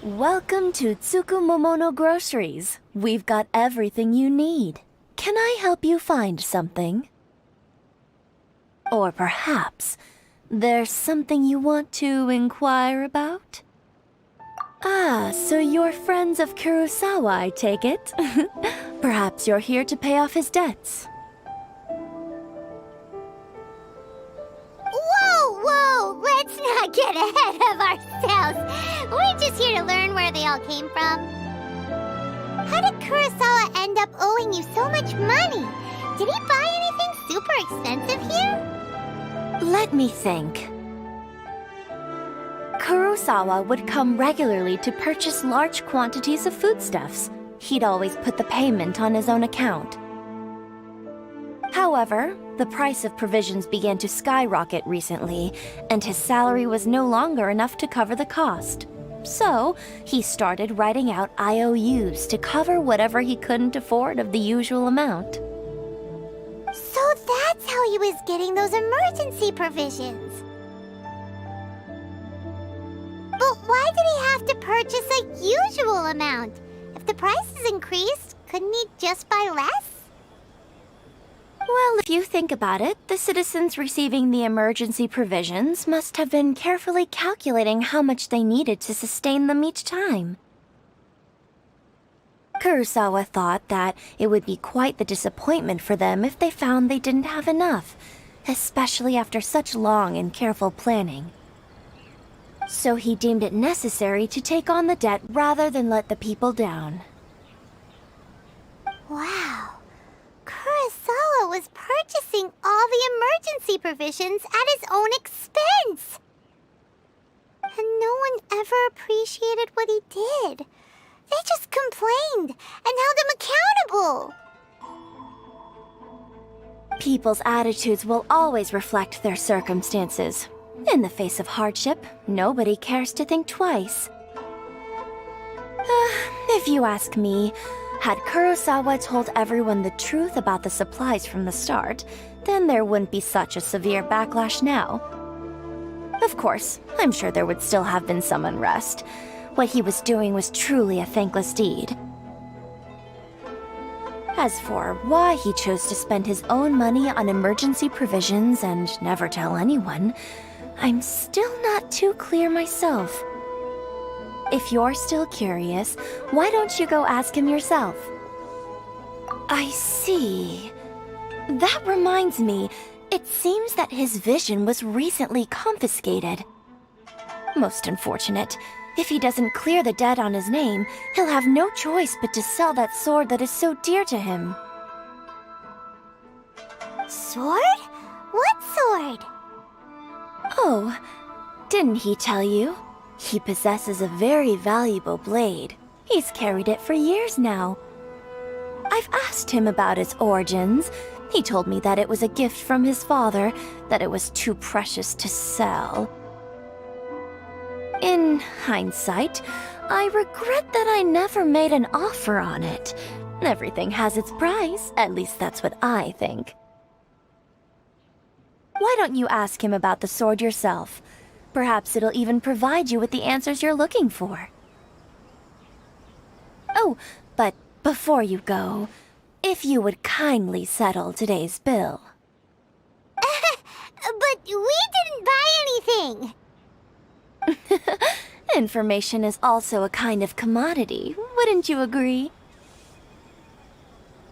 Welcome to Tsukumomono Groceries. We've got everything you need. Can I help you find something? Or perhaps there's something you want to inquire about? Ah, so you're friends of Kurosawa, I take it? Perhaps you're here to pay off his debts. Whoa! Let's not get ahead of ourselves. We're just here to learn where they all came from. How did Kurosawa end up owing you so much money? Did he buy anything super expensive here? Let me think. Kurosawa would come regularly to purchase large quantities of foodstuffs. He'd always put the payment on his own account. However, the price of provisions began to skyrocket recently, and his salary was no longer enough to cover the cost. So, he started writing out IOUs to cover whatever he couldn't afford of the usual amount. So that's how he was getting those emergency provisions. But why did he have to purchase a usual amount? If the prices increased, couldn't he just buy less? Well, if you think about it, the citizens receiving the emergency provisions must have been carefully calculating how much they needed to sustain them each time. Kurosawa thought that it would be quite the disappointment for them if they found they didn't have enough, especially after such long and careful planning. So he deemed it necessary to take on the debt rather than let the people down. Wow. Kurosawa was purchasing all the emergency provisions at his own expense. And no one ever appreciated what he did. They just complained and held him accountable. People's attitudes will always reflect their circumstances. In the face of hardship, nobody cares to think twice. If you ask me, had Kurosawa told everyone the truth about the supplies from the start, then there wouldn't be such a severe backlash now. Of course, I'm sure there would still have been some unrest. What he was doing was truly a thankless deed. As for why he chose to spend his own money on emergency provisions and never tell anyone, I'm still not too clear myself. If you're still curious, why don't you go ask him yourself? I see. That reminds me, it seems that his vision was recently confiscated. Most unfortunate. If he doesn't clear the debt on his name, he'll have no choice but to sell that sword that is so dear to him. Sword? What sword? Oh, didn't he tell you? He possesses a very valuable blade. He's carried it for years now. I've asked him about its origins. He told me that it was a gift from his father, that it was too precious to sell. In hindsight, I regret that I never made an offer on it. Everything has its price, at least that's what I think. Why don't you ask him about the sword yourself? Perhaps it'll even provide you with the answers you're looking for. Oh, but before you go, if you would kindly settle today's bill. But we didn't buy anything! Information is also a kind of commodity, wouldn't you agree?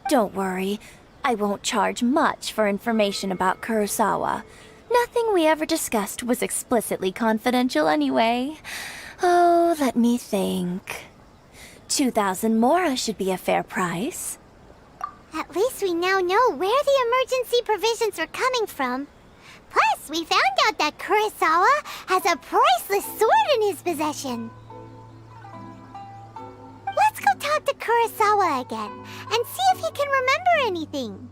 Don't worry, I won't charge much for information about Kurosawa. Nothing we ever discussed was explicitly confidential anyway. Oh, let me think. 2,000 mora should be a fair price. At least we now know where the emergency provisions are coming from. Plus, we found out that Kurosawa has a priceless sword in his possession. Let's go talk to Kurosawa again and see if he can remember anything.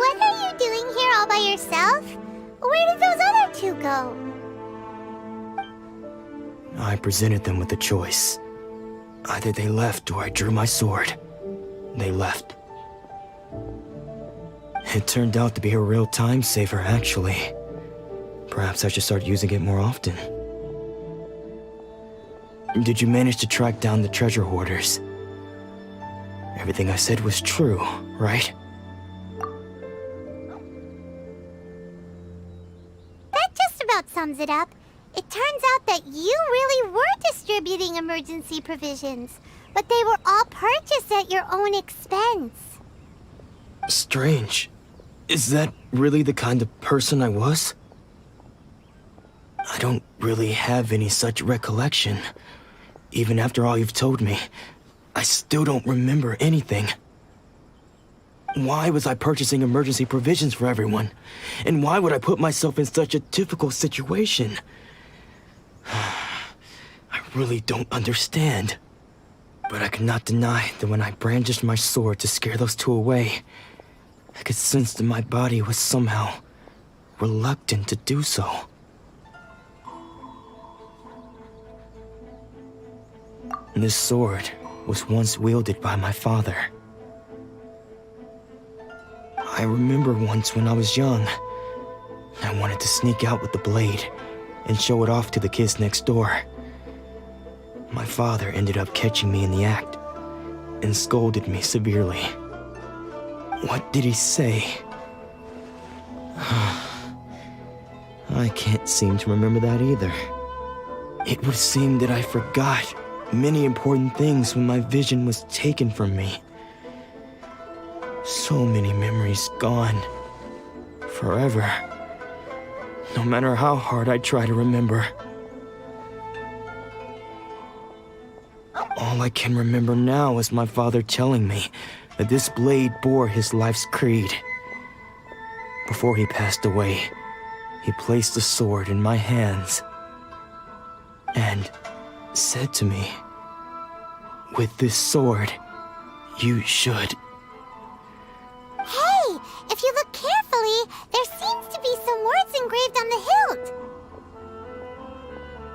What are you doing here all by yourself? Where did those other two go? I presented them with a choice. Either they left or I drew my sword. They left. It turned out to be a real time saver, actually. Perhaps I should start using it more often. Did you manage to track down the treasure hoarders? Everything I said was true, right? That just about sums it up. It turns out that you really were distributing emergency provisions, but they were all purchased at your own expense. Strange. Is that really the kind of person I was? I don't really have any such recollection. Even after all you've told me, I still don't remember anything. Why was I purchasing emergency provisions for everyone? And why would I put myself in such a difficult situation? I really don't understand. But I cannot deny that when I brandished my sword to scare those two away, I could sense that my body was somehow reluctant to do so. This sword was once wielded by my father. I remember once when I was young, I wanted to sneak out with the blade and show it off to the kids next door. My father ended up catching me in the act and scolded me severely. What did he say? I can't seem to remember that either. It would seem that I forgot many important things when my vision was taken from me. So many memories gone. Forever. No matter how hard I try to remember. All I can remember now is my father telling me that this blade bore his life's creed. Before he passed away, he placed the sword in my hands and said to me, "With this sword, you should..." Hey, if you look carefully, there seems to be some words engraved on the hilt.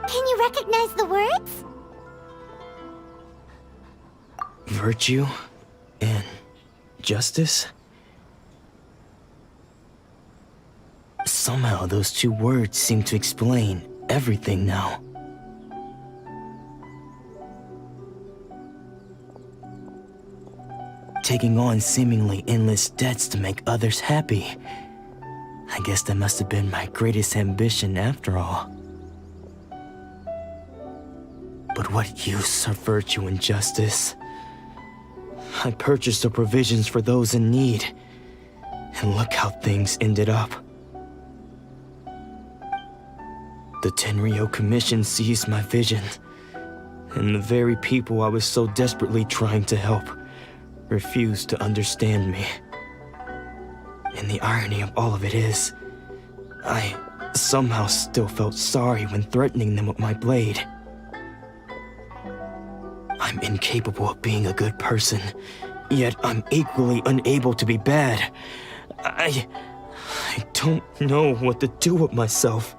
Can you recognize the words? Virtue and justice? Somehow those two words seem to explain everything now. Taking on seemingly endless debts to make others happy. I guess that must have been my greatest ambition after all. But what use are virtue and justice? I purchased the provisions for those in need, and look how things ended up. The Tenryo Commission seized my vision, and the very people I was so desperately trying to help refused to understand me. And the irony of all of it is, I somehow still felt sorry when threatening them with my blade. I'm incapable of being a good person, yet I'm equally unable to be bad. I don't know what to do with myself.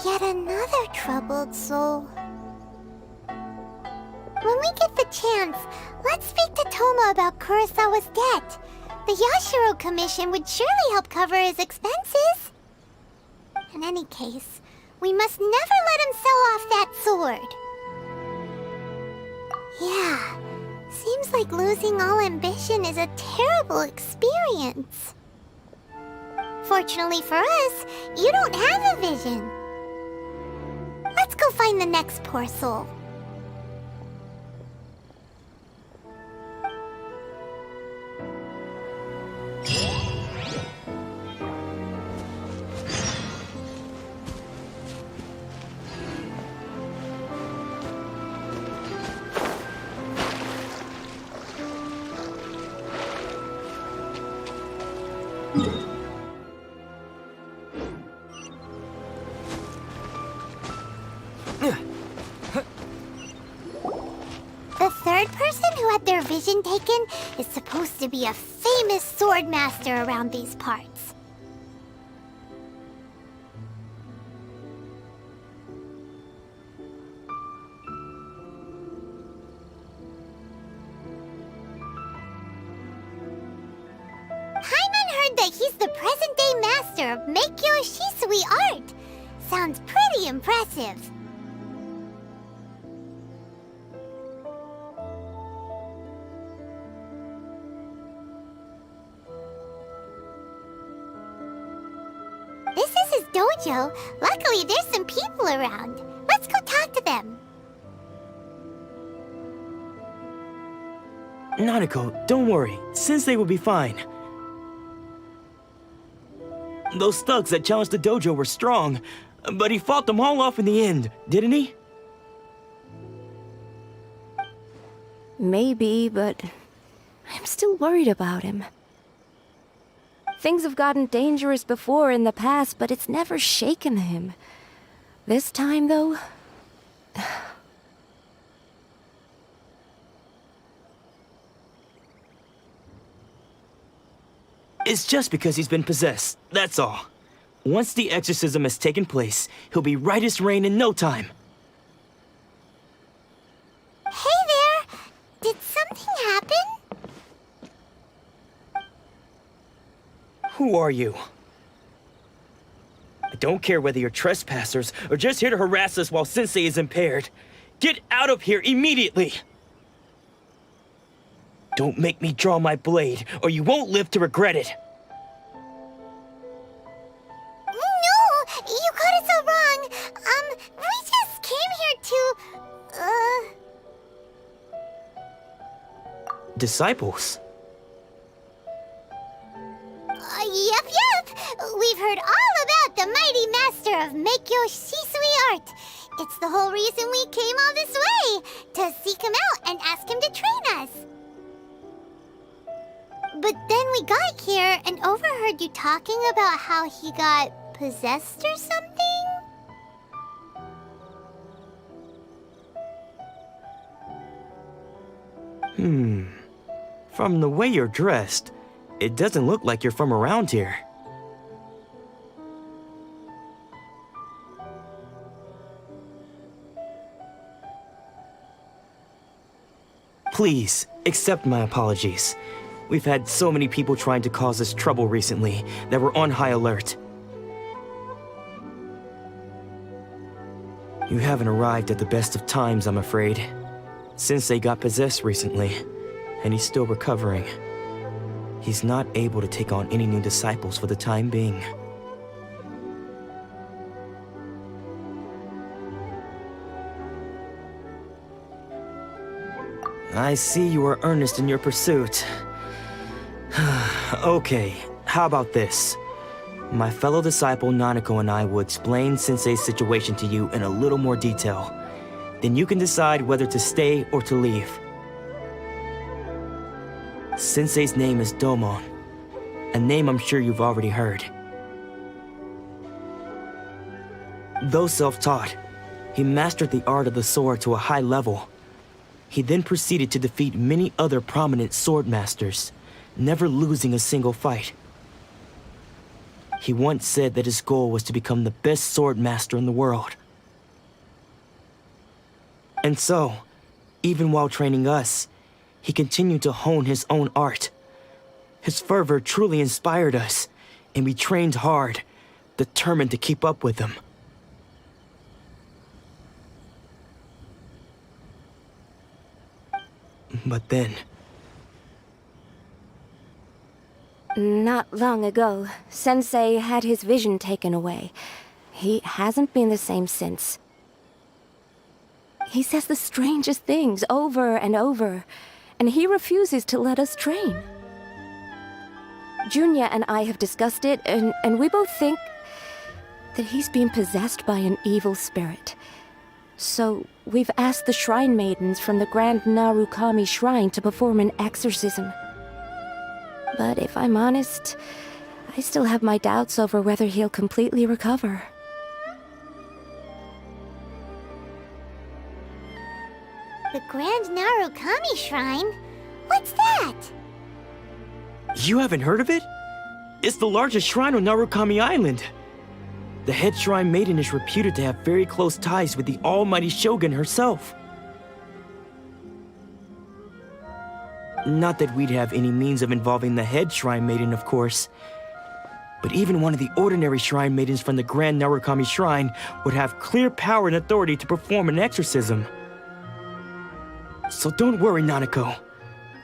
Yet another troubled soul. When we get the chance, let's speak to Toma about Kurosawa's debt. The Yashiro Commission would surely help cover his expenses. In any case, we must never let him sell off that sword. Yeah, seems like losing all ambition is a terrible experience. Fortunately for us, you don't have a vision. Let's go find the next poor soul. The third person who had their vision taken is supposed to be a famous sword master around these parts. Paimon heard that he's the present-day master of Meikyo Shisui art. Sounds pretty impressive. dojo. Luckily, there's some people around. Let's go talk to them. Nanako, don't worry. Sensei will be fine. Those thugs that challenged the dojo were strong, but he fought them all off in the end, didn't he? Maybe, but I'm still worried about him. Things have gotten dangerous before in the past, but it's never shaken him. This time, though... It's just because he's been possessed, that's all. Once the exorcism has taken place, he'll be right as rain in no time. Hey there! Did something happen? Who are you? I don't care whether you're trespassers or just here to harass us while Sensei is impaired. Get out of here immediately! Don't make me draw my blade, or you won't live to regret it. No! You got it so wrong. We just came here to, Disciples? Yep. We've heard all about the mighty master of Meikyo Shisui art. It's the whole reason we came all this way, to seek him out and ask him to train us. But then we got here and overheard you talking about how he got possessed or something? From the way you're dressed, it doesn't look like you're from around here. Please, accept my apologies. We've had so many people trying to cause us trouble recently that we're on high alert. You haven't arrived at the best of times, I'm afraid. Sensei got possessed recently, and he's still recovering. He's not able to take on any new disciples for the time being. I see you are earnest in your pursuit. Okay, how about this? My fellow disciple Nanako and I will explain Sensei's situation to you in a little more detail. Then you can decide whether to stay or to leave. Sensei's name is Domon, a name I'm sure you've already heard. Though self-taught, he mastered the art of the sword to a high level. He then proceeded to defeat many other prominent sword masters, never losing a single fight. He once said that his goal was to become the best sword master in the world. And so, even while training us, he continued to hone his own art. His fervor truly inspired us, and we trained hard, determined to keep up with him. But then... Not long ago, Sensei had his vision taken away. He hasn't been the same since. He says the strangest things over and over, and he refuses to let us train. Junya and I have discussed it, and we both think that he's been possessed by an evil spirit. So we've asked the shrine maidens from the Grand Narukami Shrine to perform an exorcism. But if I'm honest, I still have my doubts over whether he'll completely recover. The Grand Narukami Shrine? What's that? You haven't heard of it? It's the largest shrine on Narukami Island. The head shrine maiden is reputed to have very close ties with the almighty Shogun herself. Not that we'd have any means of involving the head shrine maiden, of course. But even one of the ordinary shrine maidens from the Grand Narukami Shrine would have clear power and authority to perform an exorcism. So don't worry, Nanako.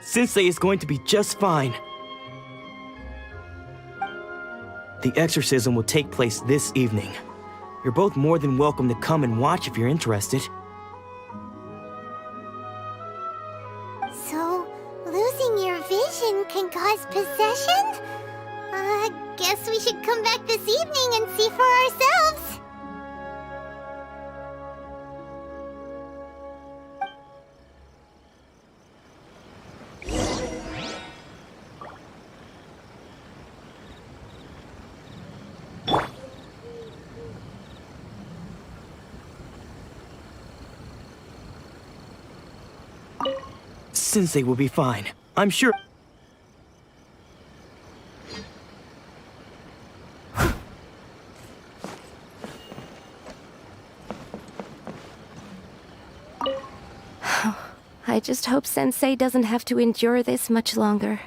Sensei is going to be just fine. The exorcism will take place this evening. You're both more than welcome to come and watch if you're interested. So, losing your vision can cause possession? Guess we should come back this evening and see for ourselves. Sensei will be fine. I'm sure. I just hope Sensei doesn't have to endure this much longer.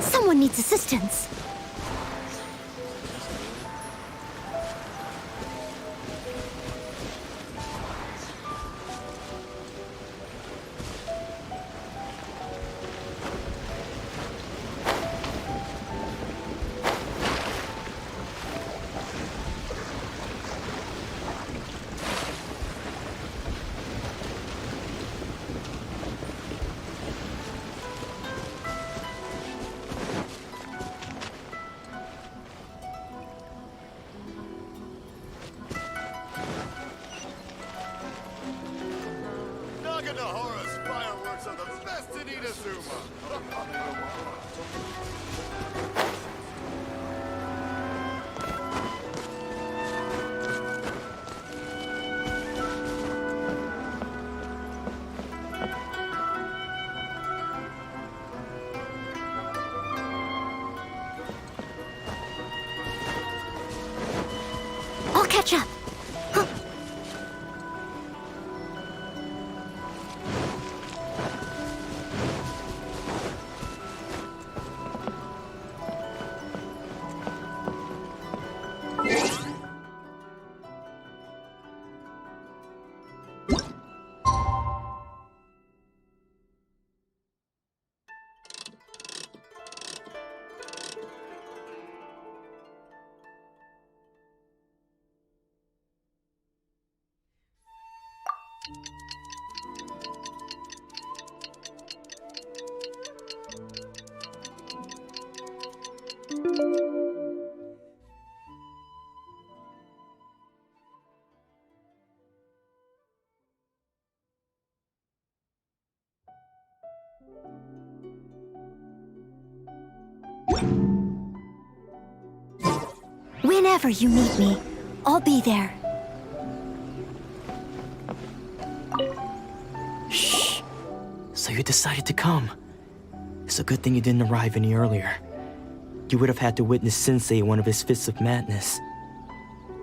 Someone needs assistance. Naganohara's fireworks are the best in Inazuma! catch up. Whenever you need me, I'll be there. Shh. So you decided to come. It's a good thing you didn't arrive any earlier. You would have had to witness Sensei in one of his fits of madness.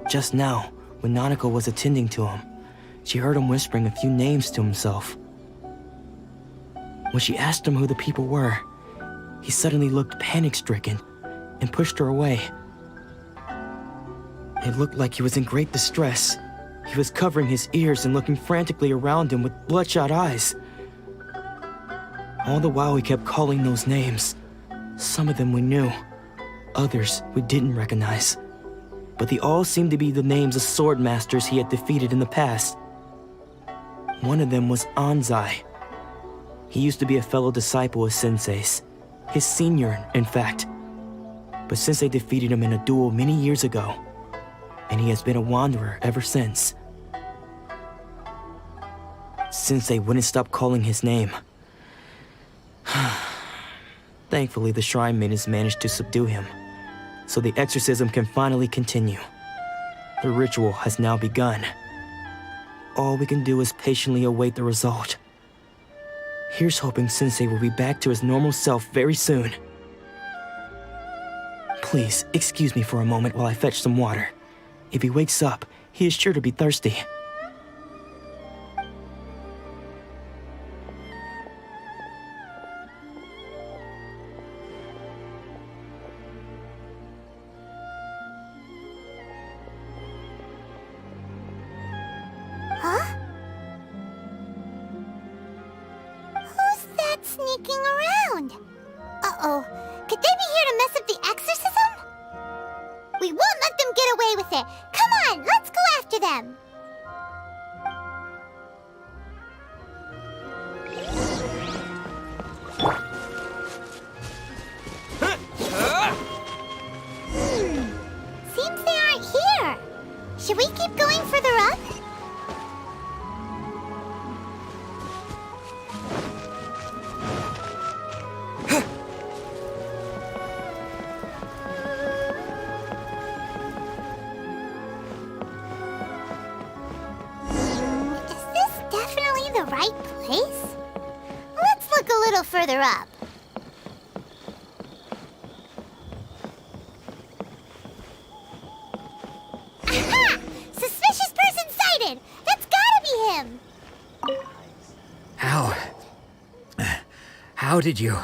Just now, when Nanako was attending to him, she heard him whispering a few names to himself. When she asked him who the people were, he suddenly looked panic-stricken and pushed her away. It looked like he was in great distress. He was covering his ears and looking frantically around him with bloodshot eyes. All the while he kept calling those names. Some of them we knew, others we didn't recognize. But they all seemed to be the names of sword masters he had defeated in the past. One of them was Anzai. He used to be a fellow disciple of Sensei's, his senior, in fact. But Sensei defeated him in a duel many years ago, and he has been a wanderer ever since. Sensei wouldn't stop calling his name. Thankfully, the shrine maidens managed to subdue him, so the exorcism can finally continue. The ritual has now begun. All we can do is patiently await the result. Here's hoping Sensei will be back to his normal self very soon. Please, excuse me for a moment while I fetch some water. If he wakes up, he is sure to be thirsty. Huh? Who's that sneaking around? Uh-oh. Could they be here to mess up the exorcism? We won't let them get away with it. Come on, let's go after them. Seems they aren't here. Should we keep going further up? Is this definitely the right place? Let's look a little further up. Aha! Suspicious person sighted! That's gotta be him! How did you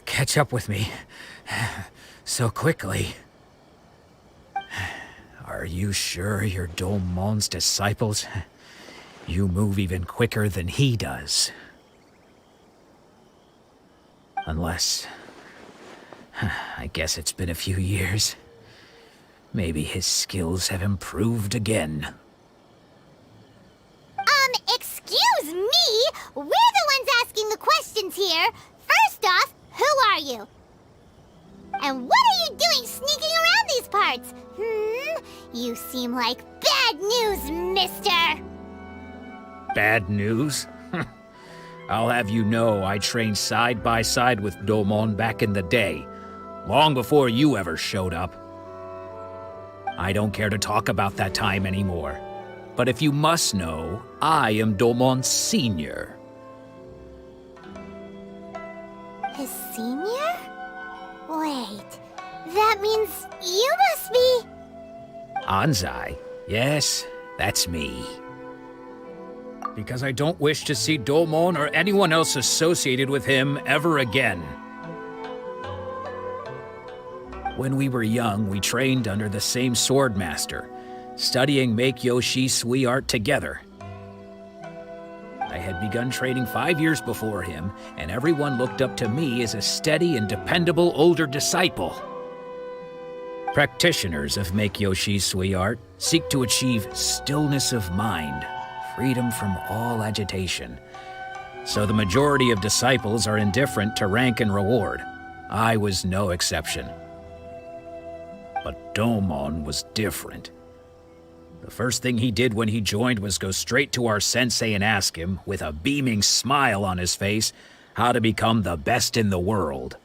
catch up with me so quickly? Are you sure you're Domon's disciples? You move even quicker than he does. Unless... I guess it's been a few years. Maybe his skills have improved again. Excuse me? We're the ones asking the questions here. First off, who are you? And what are you doing sneaking around these parts? You seem like bad news, mister! Bad news? I'll have you know I trained side by side with Domon back in the day, long before you ever showed up. I don't care to talk about that time anymore. But if you must know, I am Domon's senior. His senior? Wait, that means you must be... Anzai, Yes, that's me. Because I don't wish to see Domon or anyone else associated with him ever again. When we were young, we trained under the same swordmaster, studying Make-Yoshi Sui art together. I had begun training 5 years before him, and everyone looked up to me as a steady and dependable older disciple. Practitioners of Make-Yoshi Sui art seek to achieve stillness of mind, freedom from all agitation. So the majority of disciples are indifferent to rank and reward. I was no exception. But Domon was different. The first thing he did when he joined was go straight to our sensei and ask him, with a beaming smile on his face, how to become the best in the world.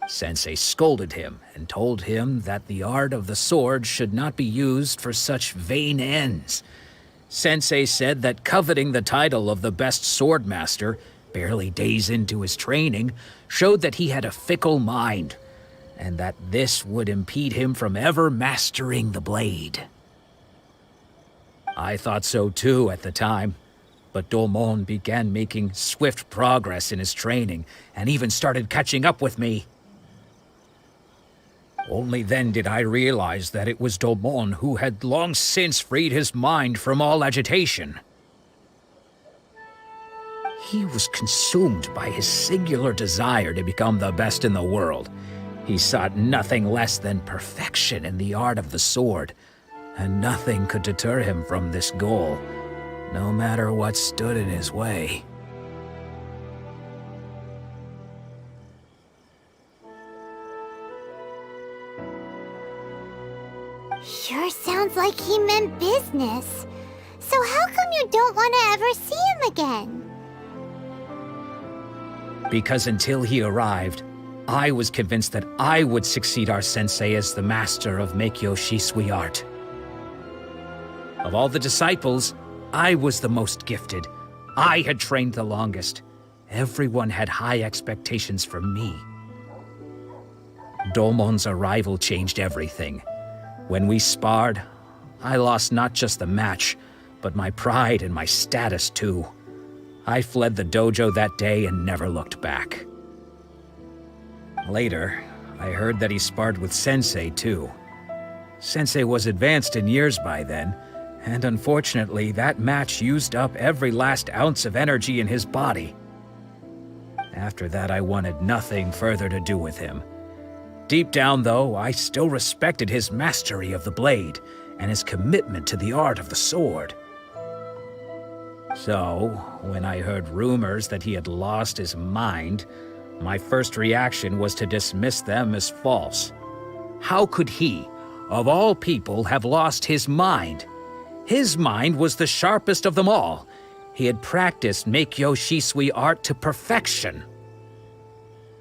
Sensei scolded him and told him that the art of the sword should not be used for such vain ends. Sensei said that coveting the title of the best swordmaster, barely days into his training, showed that he had a fickle mind, and that this would impede him from ever mastering the blade. I thought so too at the time, but Domon began making swift progress in his training and even started catching up with me. Only then did I realize that it was Domon who had long since freed his mind from all agitation. He was consumed by his singular desire to become the best in the world. He sought nothing less than perfection in the art of the sword, and nothing could deter him from this goal, no matter what stood in his way. Sure sounds like he meant business. So how come you don't want to ever see him again? Because until he arrived, I was convinced that I would succeed our sensei as the master of Make-Yoshi Sui art. Of all the disciples, I was the most gifted. I had trained the longest. Everyone had high expectations from me. Domon's arrival changed everything. When we sparred, I lost not just the match, but my pride and my status too. I fled the dojo that day and never looked back. Later, I heard that he sparred with Sensei too. Sensei was advanced in years by then, and unfortunately that match used up every last ounce of energy in his body. After that, I wanted nothing further to do with him. Deep down, though, I still respected his mastery of the blade and his commitment to the art of the sword. So, when I heard rumors that he had lost his mind, my first reaction was to dismiss them as false. How could he, of all people, have lost his mind? His mind was the sharpest of them all. He had practiced Make-Yoshi Sui art to perfection.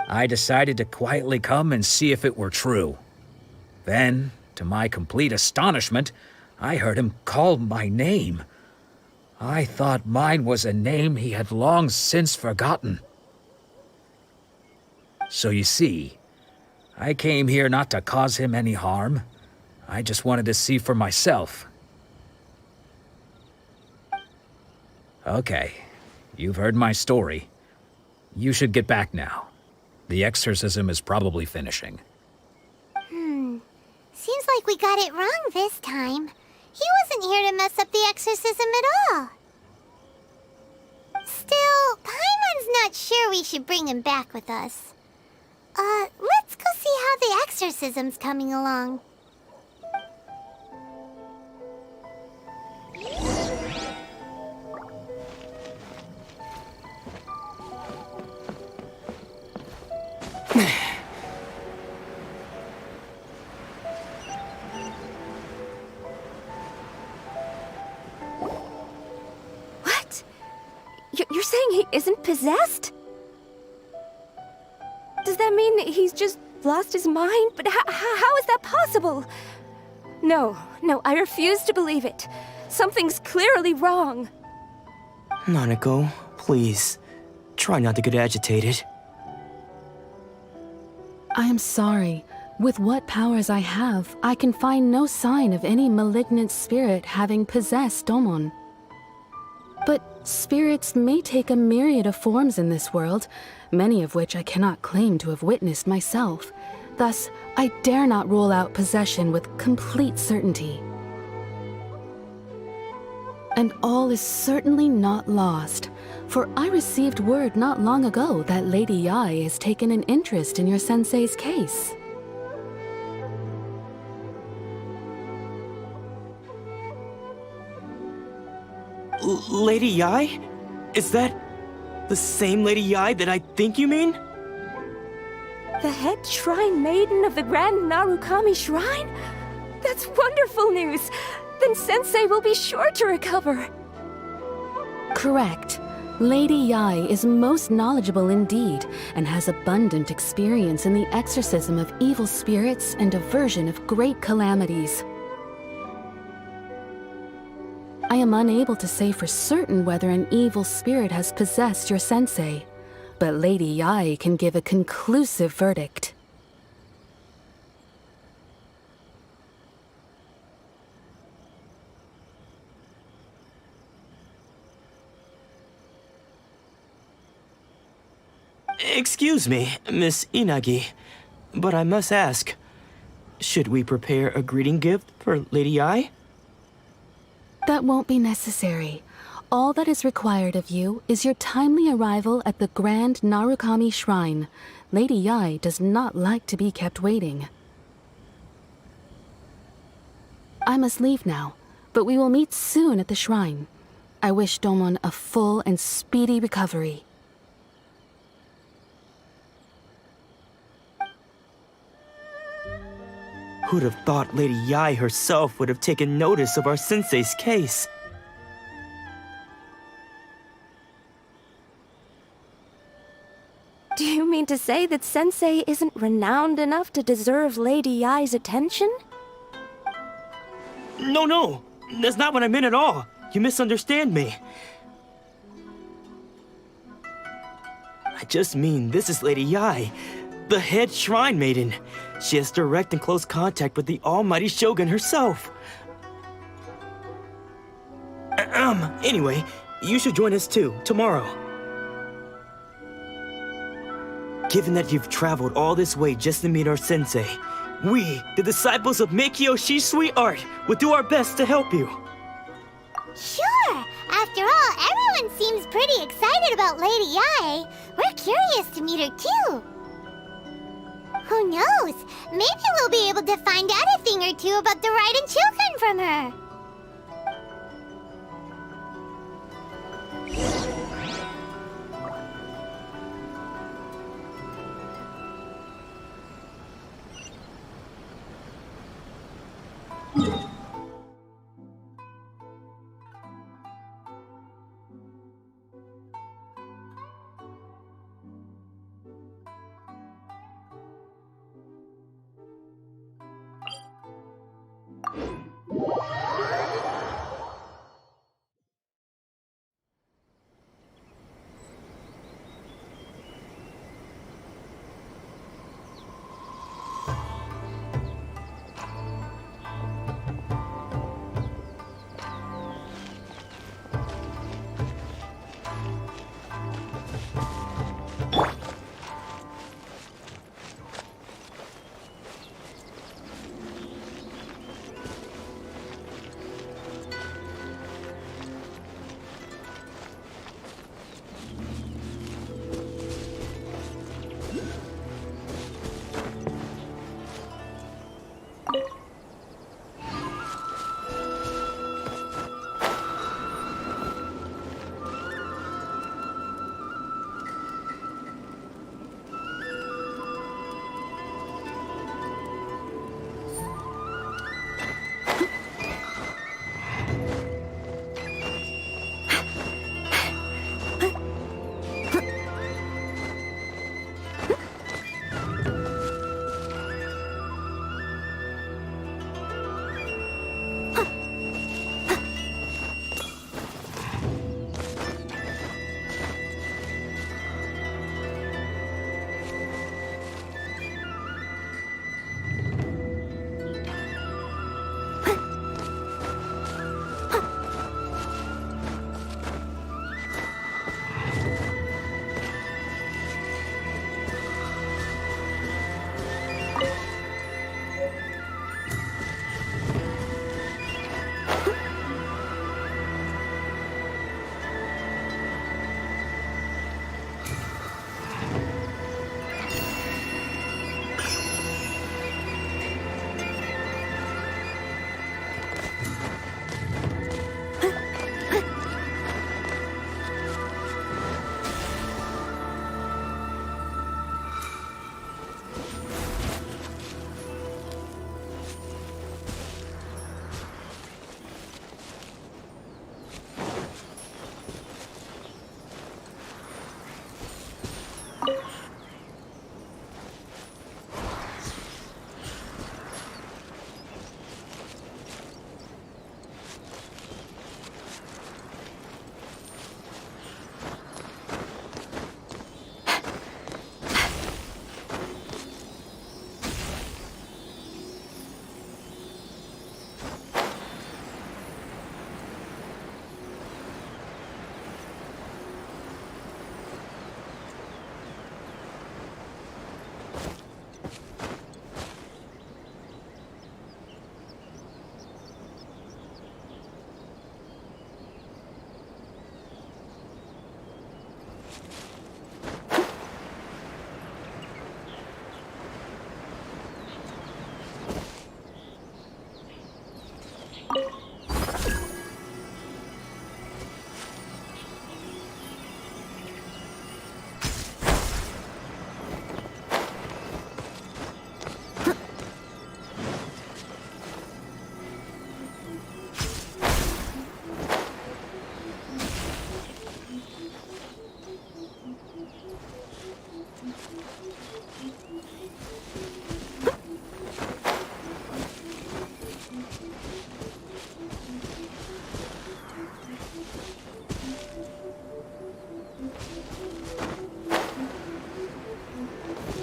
I decided to quietly come and see if it were true. Then, to my complete astonishment, I heard him call my name. I thought mine was a name he had long since forgotten. So you see, I came here not to cause him any harm. I just wanted to see for myself. Okay, you've heard my story. You should get back now. The exorcism is probably finishing. Seems like we got it wrong this time. He wasn't here to mess up the exorcism at all. Still, Paimon's not sure we should bring him back with us. Let's go see how the exorcism's coming along. What? You're saying he isn't possessed? Does that mean he's just lost his mind? But how is that possible? No, I refuse to believe it. Something's clearly wrong. Nanako, please. Try not to get agitated. I am sorry. With what powers I have, I can find no sign of any malignant spirit having possessed Domon. But spirits may take a myriad of forms in this world, many of which I cannot claim to have witnessed myself. Thus, I dare not rule out possession with complete certainty. And all is certainly not lost, for I received word not long ago that Lady Yae has taken an interest in your sensei's case. Lady Yae? Is that the same Lady Yae that I think you mean? The head shrine maiden of the Grand Narukami Shrine? That's wonderful news! Then Sensei will be sure to recover. Correct. Lady Yae is most knowledgeable indeed, and has abundant experience in the exorcism of evil spirits and aversion of great calamities. I am unable to say for certain whether an evil spirit has possessed your sensei, but Lady Yae can give a conclusive verdict. Excuse me, Miss Inagi, but I must ask, should we prepare a greeting gift for Lady Yae? That won't be necessary. All that is required of you is your timely arrival at the Grand Narukami Shrine. Lady Yae does not like to be kept waiting. I must leave now, but we will meet soon at the shrine. I wish Domon a full and speedy recovery. Who'd have thought Lady Yae herself would have taken notice of our sensei's case? Do you mean to say that Sensei isn't renowned enough to deserve Lady Yae's attention? No, that's not what I meant at all. You misunderstand me. I just mean this is Lady Yae, the head shrine maiden. She has direct and close contact with the almighty Shogun herself. Anyway, you should join us too, tomorrow. Given that you've traveled all this way just to meet our sensei, we, the disciples of Meikyo Shisui Art, will do our best to help you. Sure! After all, everyone seems pretty excited about Lady Yae. We're curious to meet her too. Who knows? Maybe we'll be able to find out a thing or two about the Raiden children from her.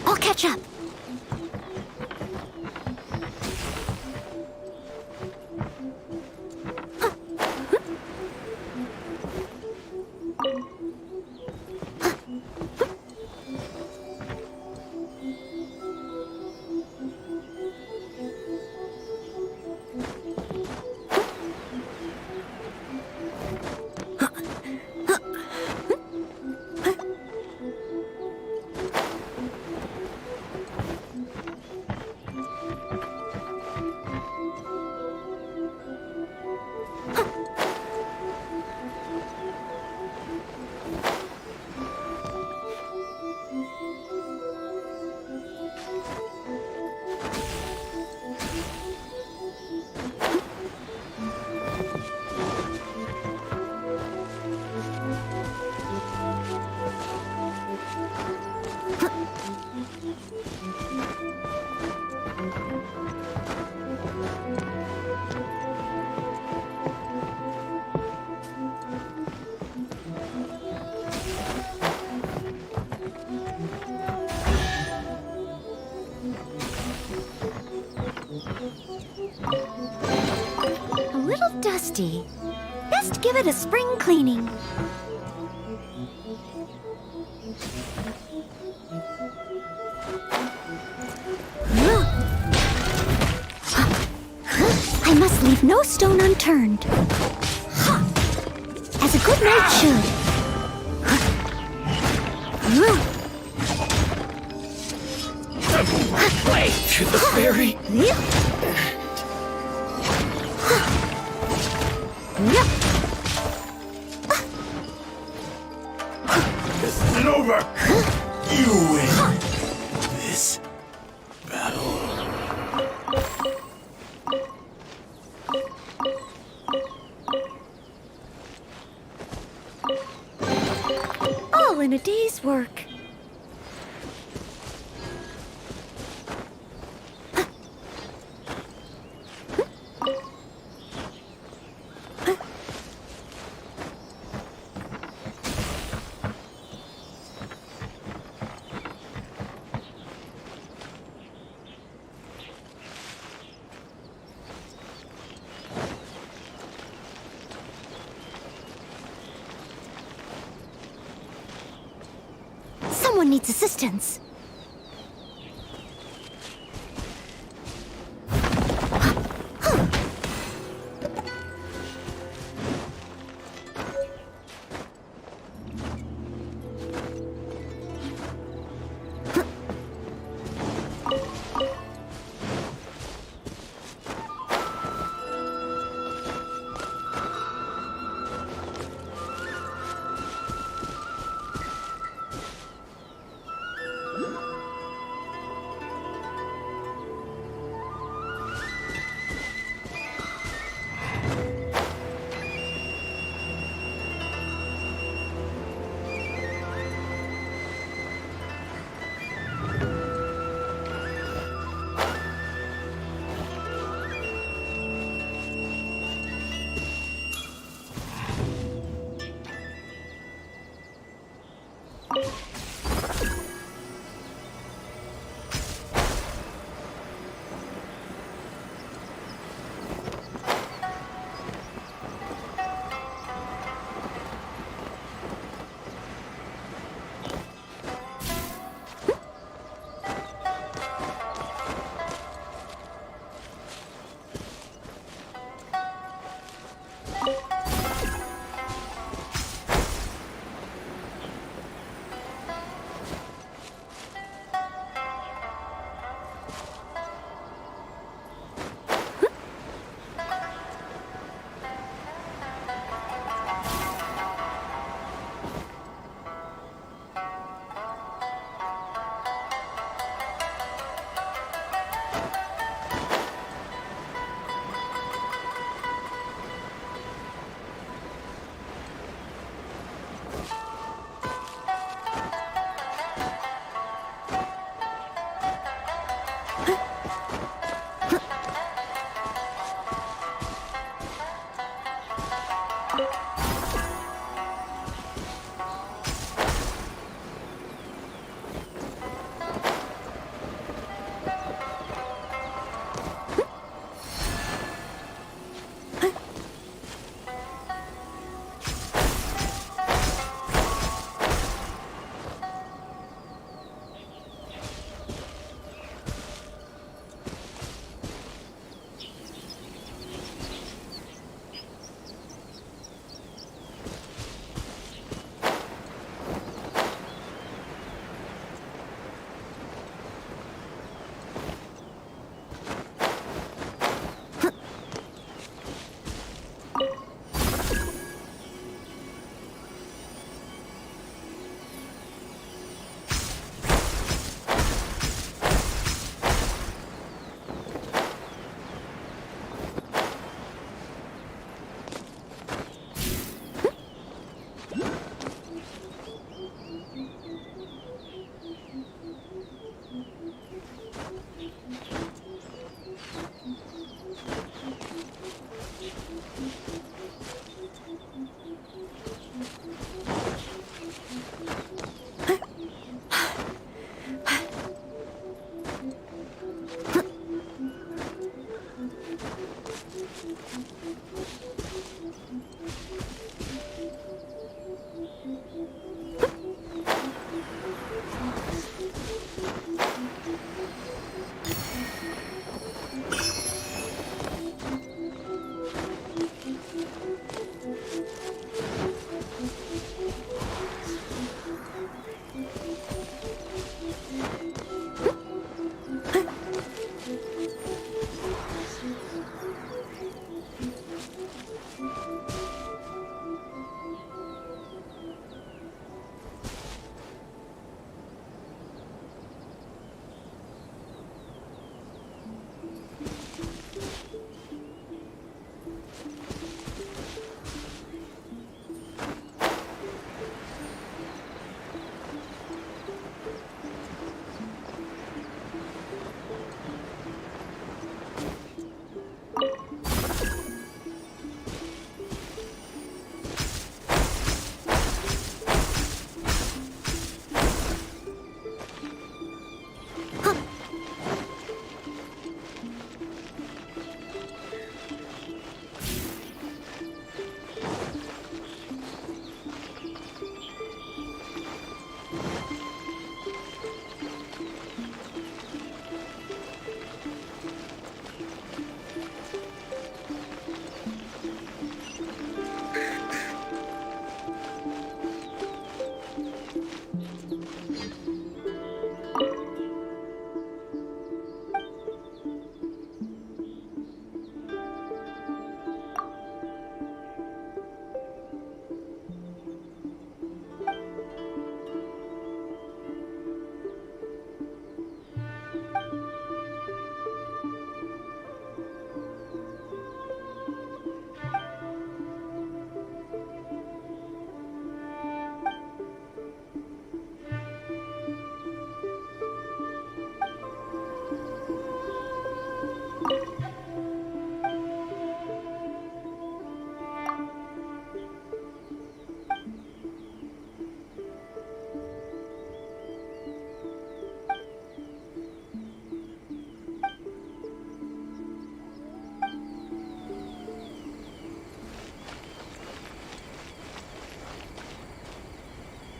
I'll catch up. A little dusty. Best give it a spring cleaning. I must leave no stone unturned. As a good knight should. Way to the ferry. This isn't over! You win this battle. All in a day's work. Someone needs assistance.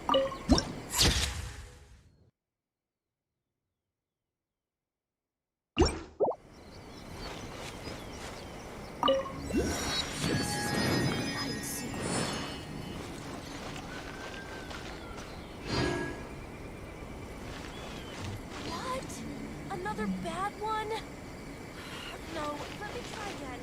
What? Another bad one? No, let me try again.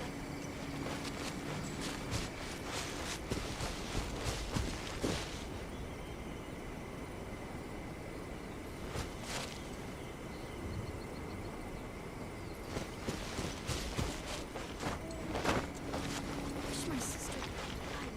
Wish my sister could guide.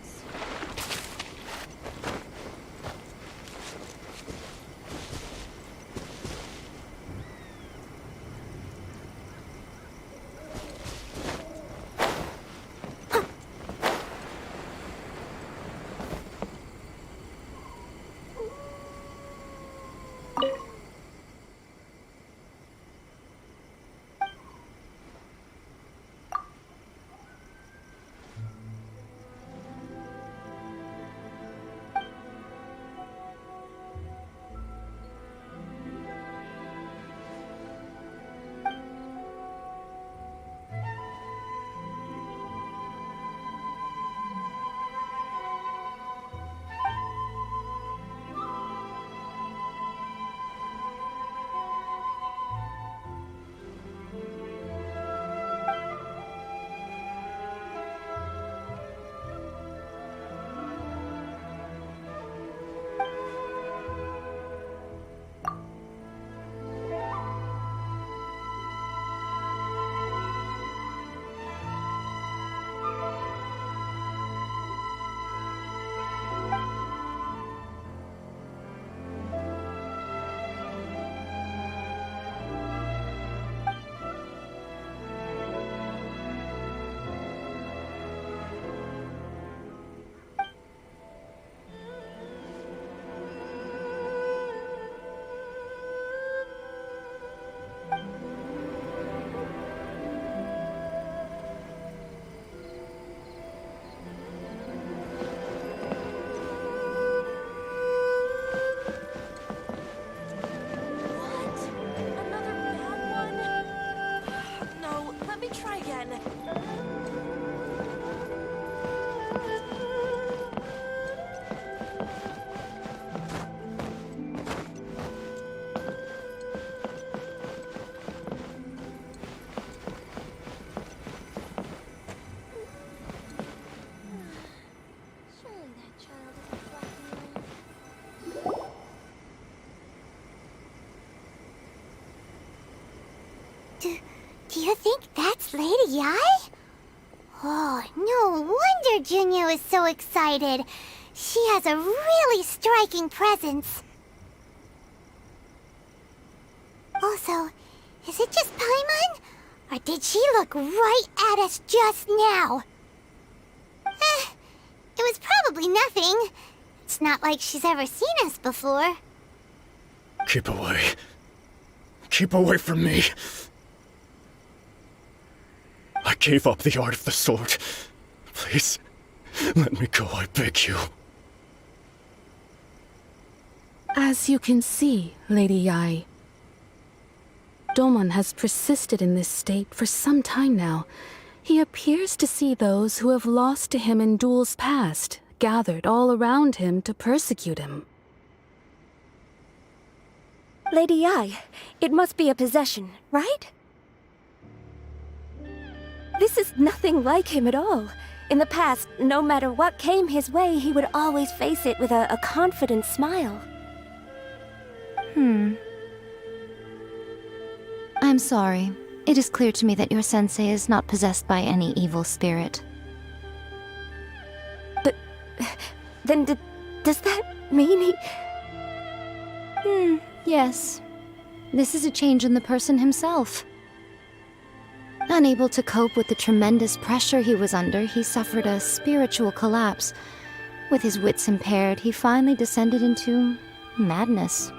Do you think that's Lady Yai? Oh, no wonder Junyo is so excited. She has a really striking presence. Also, is it just Paimon? Or did she look right at us just now? It was probably nothing. It's not like she's ever seen us before. Keep away. Keep away from me. I gave up the art of the sword. Please, let me go, I beg you. As you can see, Lady Yai, Domon has persisted in this state for some time now. He appears to see those who have lost to him in duels past, gathered all around him to persecute him. Lady Yai, it must be a possession, right? This is nothing like him at all. In the past, no matter what came his way, he would always face it with a confident smile. I'm sorry. It is clear to me that your sensei is not possessed by any evil spirit. But then does that mean he... Yes. This is a change in the person himself. Unable to cope with the tremendous pressure he was under, he suffered a spiritual collapse. With his wits impaired, he finally descended into madness.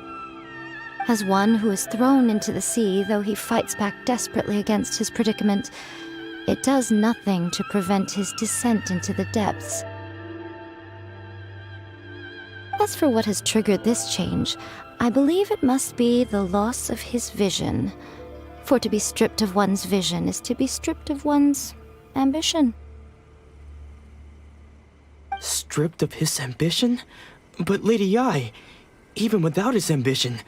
As one who is thrown into the sea, though he fights back desperately against his predicament, it does nothing to prevent his descent into the depths. As for what has triggered this change, I believe it must be the loss of his vision. For to be stripped of one's vision is to be stripped of one's ambition. Stripped of his ambition? But Lady Ai, even without his ambition,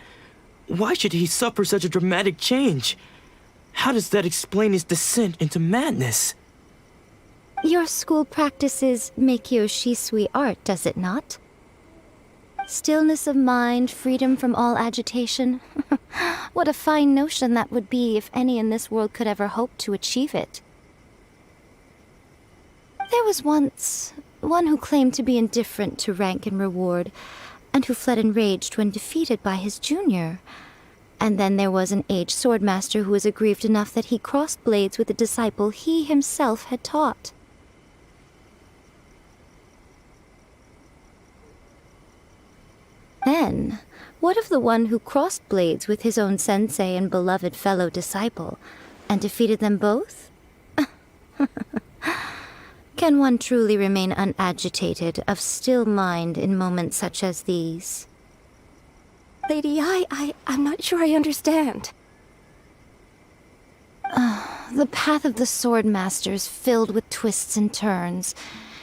why should he suffer such a dramatic change? How does that explain his descent into madness? Your school practices Meikyo Shisui art, does it not? Stillness of mind, freedom from all agitation. What a fine notion that would be if any in this world could ever hope to achieve it. There was once one who claimed to be indifferent to rank and reward, and who fled enraged when defeated by his junior. And then there was an aged swordmaster who was aggrieved enough that he crossed blades with a disciple he himself had taught. Then, what of the one who crossed blades with his own sensei and beloved fellow disciple, and defeated them both? Can one truly remain unagitated, of still mind in moments such as these? Lady Ai, I'm not sure I understand. The path of the Swordmaster is filled with twists and turns.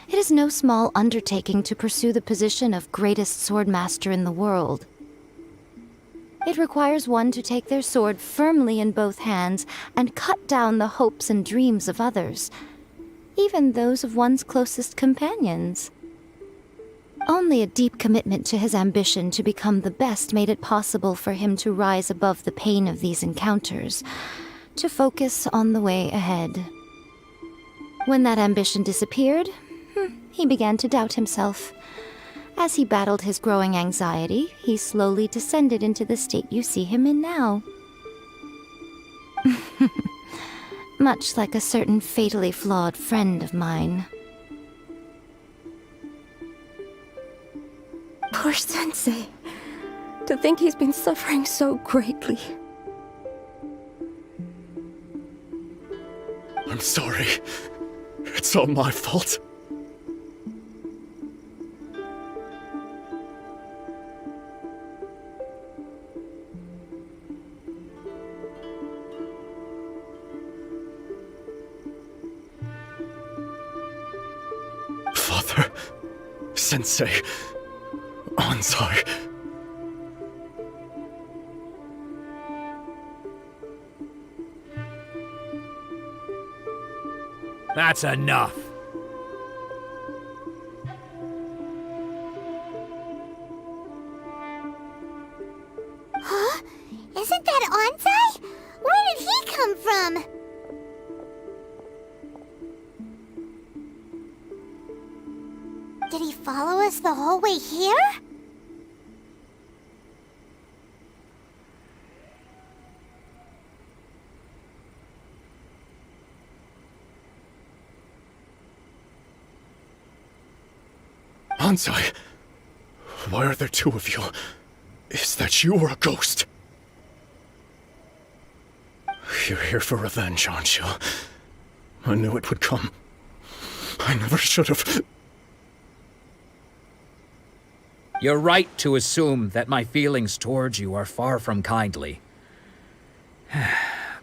It is no small undertaking to pursue the position of greatest swordmaster in the world. It requires one to take their sword firmly in both hands and cut down the hopes and dreams of others, even those of one's closest companions. Only a deep commitment to his ambition to become the best made it possible for him to rise above the pain of these encounters, to focus on the way ahead. When that ambition disappeared, he began to doubt himself. As he battled his growing anxiety, he slowly descended into the state you see him in now. Much like a certain fatally flawed friend of mine. Poor Sensei. To think he's been suffering so greatly. I'm sorry. It's all my fault. Father, Sensei, Ansai. That's enough. Huh? Isn't that Ansai? Where did he come from? Did he follow us the whole way here? Ansai, why are there two of you? Is that you or a ghost? You're here for revenge, aren't you? I knew it would come. I never should have. You're right to assume that my feelings towards you are far from kindly.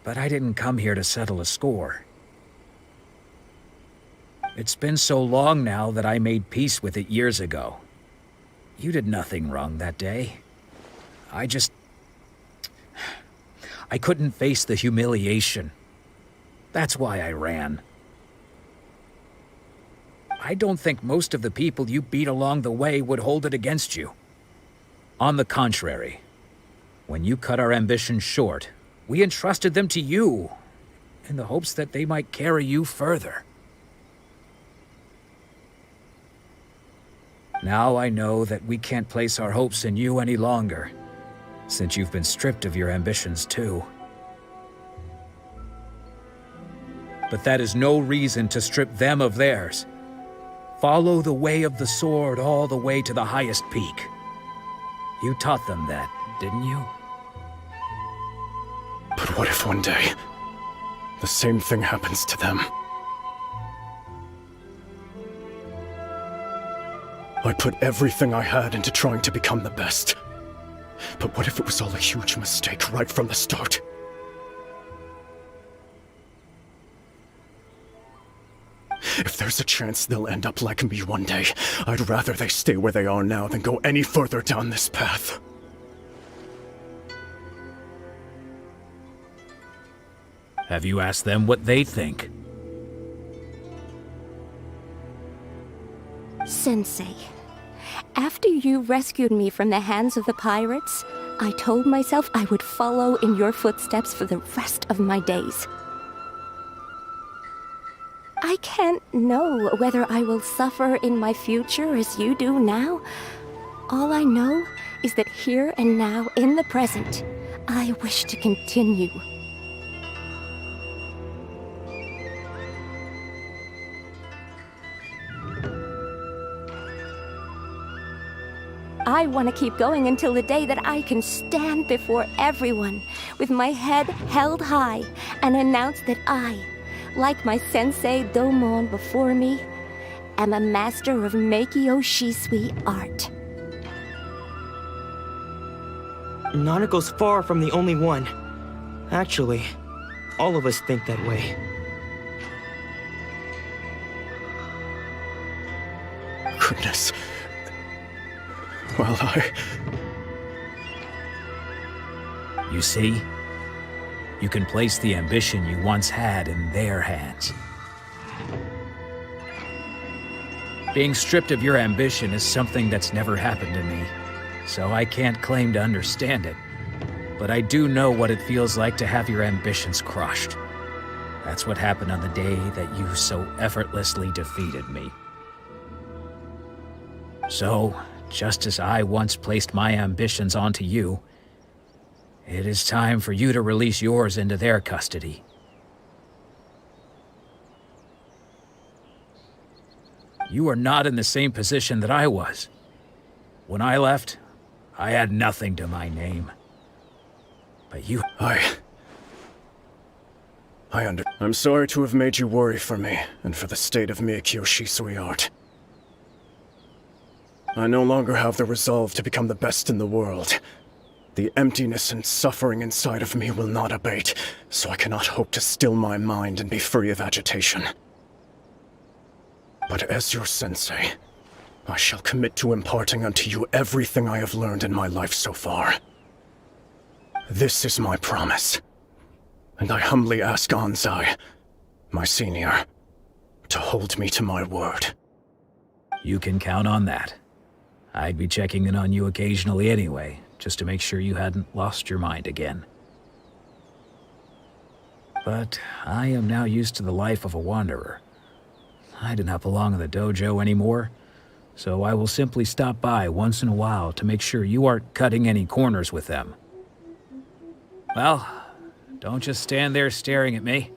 But I didn't come here to settle a score. It's been so long now that I made peace with it years ago. You did nothing wrong that day. I couldn't face the humiliation. That's why I ran. I don't think most of the people you beat along the way would hold it against you. On the contrary, when you cut our ambitions short, we entrusted them to you, in the hopes that they might carry you further. Now I know that we can't place our hopes in you any longer, since you've been stripped of your ambitions too. But that is no reason to strip them of theirs. Follow the way of the sword all the way to the highest peak. You taught them that, didn't you? But what if one day, the same thing happens to them? I put everything I had into trying to become the best. But what if it was all a huge mistake right from the start? If there's a chance they'll end up like me one day, I'd rather they stay where they are now than go any further down this path. Have you asked them what they think? Sensei, after you rescued me from the hands of the pirates, I told myself I would follow in your footsteps for the rest of my days. I can't know whether I will suffer in my future as you do now. All I know is that here and now, in the present, I wish to continue. I want to keep going until the day that I can stand before everyone with my head held high and announce that I, like my sensei Domon before me, am a master of Meikyo Shisui art. Nanako's far from the only one. Actually, all of us think that way. Goodness. Well, You see? You can place the ambition you once had in their hands. Being stripped of your ambition is something that's never happened to me, so I can't claim to understand it. But I do know what it feels like to have your ambitions crushed. That's what happened on the day that you so effortlessly defeated me. So, just as I once placed my ambitions onto you, it is time for you to release yours into their custody. You are not in the same position that I was. When I left, I had nothing to my name. But you... I'm sorry to have made you worry for me, and for the state of Meikyo Shisui art. I no longer have the resolve to become the best in the world. The emptiness and suffering inside of me will not abate, so I cannot hope to still my mind and be free of agitation. But as your sensei, I shall commit to imparting unto you everything I have learned in my life so far. This is my promise, and I humbly ask Anzai, my senior, to hold me to my word. You can count on that. I'd be checking in on you occasionally anyway, just to make sure you hadn't lost your mind again. But I am now used to the life of a wanderer. I do not belong in the dojo anymore, so I will simply stop by once in a while to make sure you aren't cutting any corners with them. Well, don't just stand there staring at me.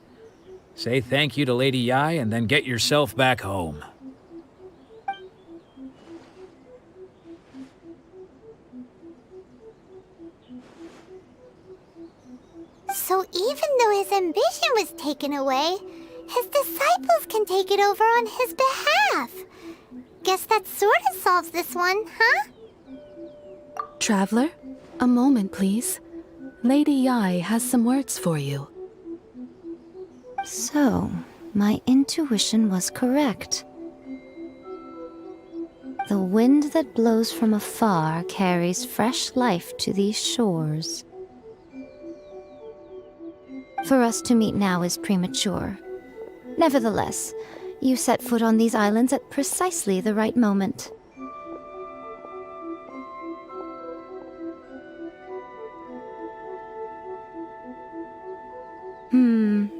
Say thank you to Lady Yai and then get yourself back home. So even though his ambition was taken away, his disciples can take it over on his behalf. Guess that sort of solves this one, huh? Traveler, a moment, please. Lady Yai has some words for you. So, my intuition was correct. The wind that blows from afar carries fresh life to these shores. For us to meet now is premature. Nevertheless, you set foot on these islands at precisely the right moment.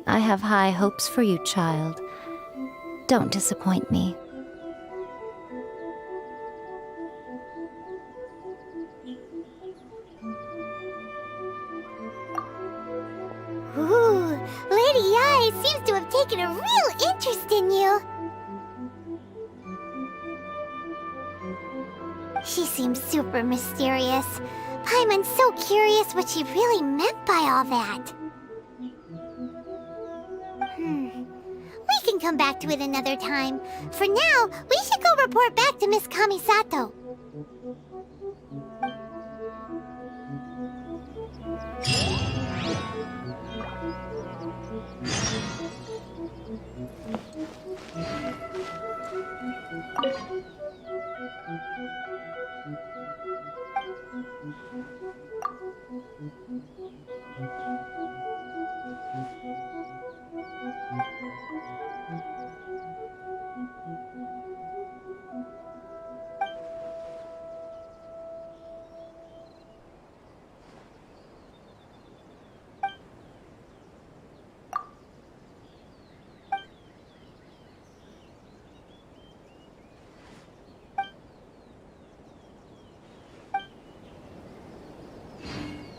I have high hopes for you, child. Don't disappoint me. Ooh, Lady Yai seems to have taken a real interest in you. She seems super mysterious. Paimon's so curious what she really meant by all that. We can come back to it another time. For now, we should go report back to Miss Kamisato.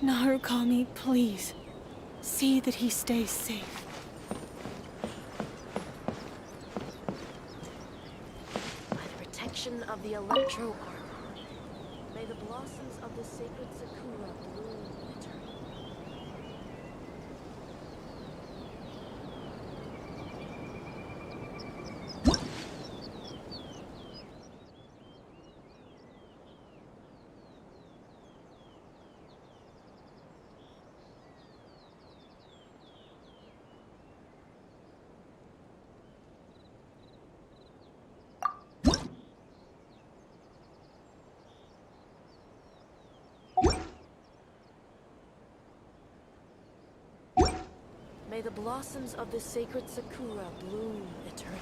Narukami, please. See that he stays safe. By the protection of the Electro Armor, may the blossoms of the sacred Sakura bloom eternally. May the blossoms of the sacred Sakura bloom eternally.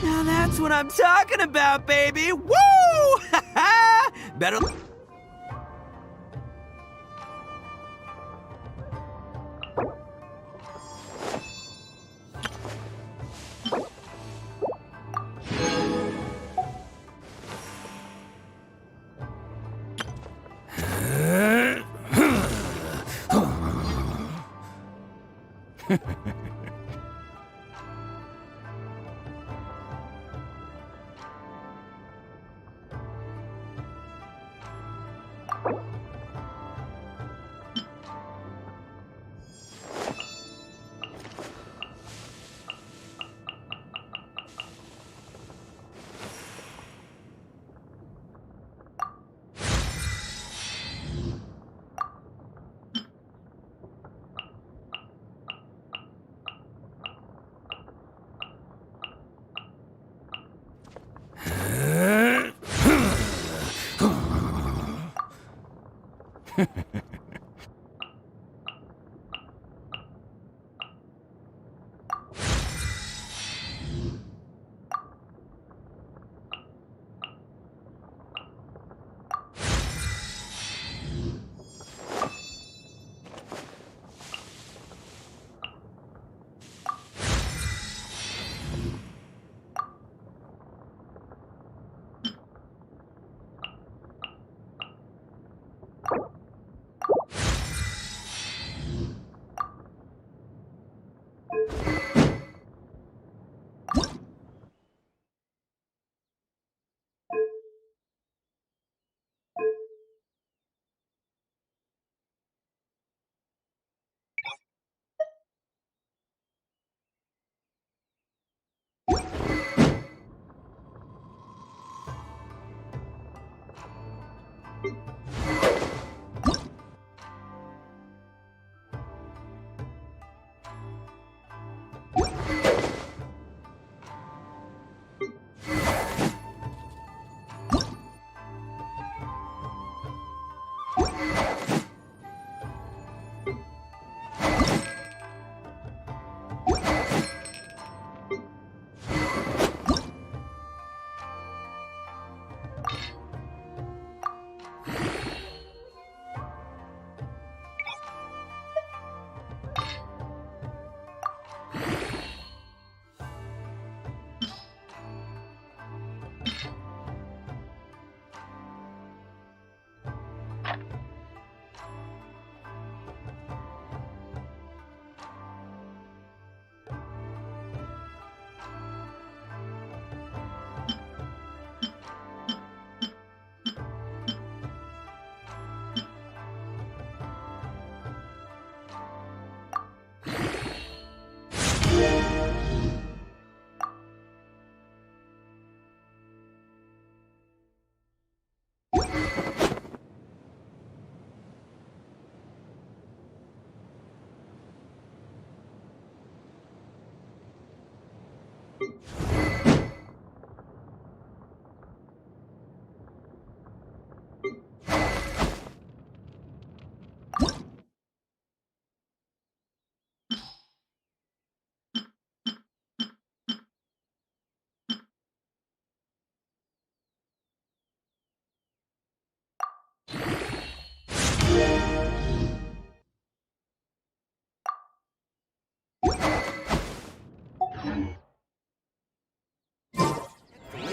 Now that's what I'm talking about, baby! Woo! Better...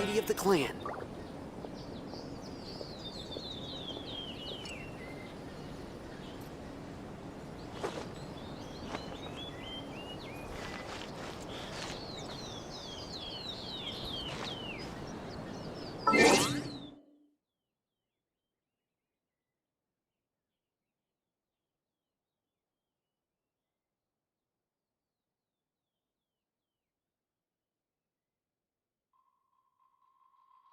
Lady of the clan.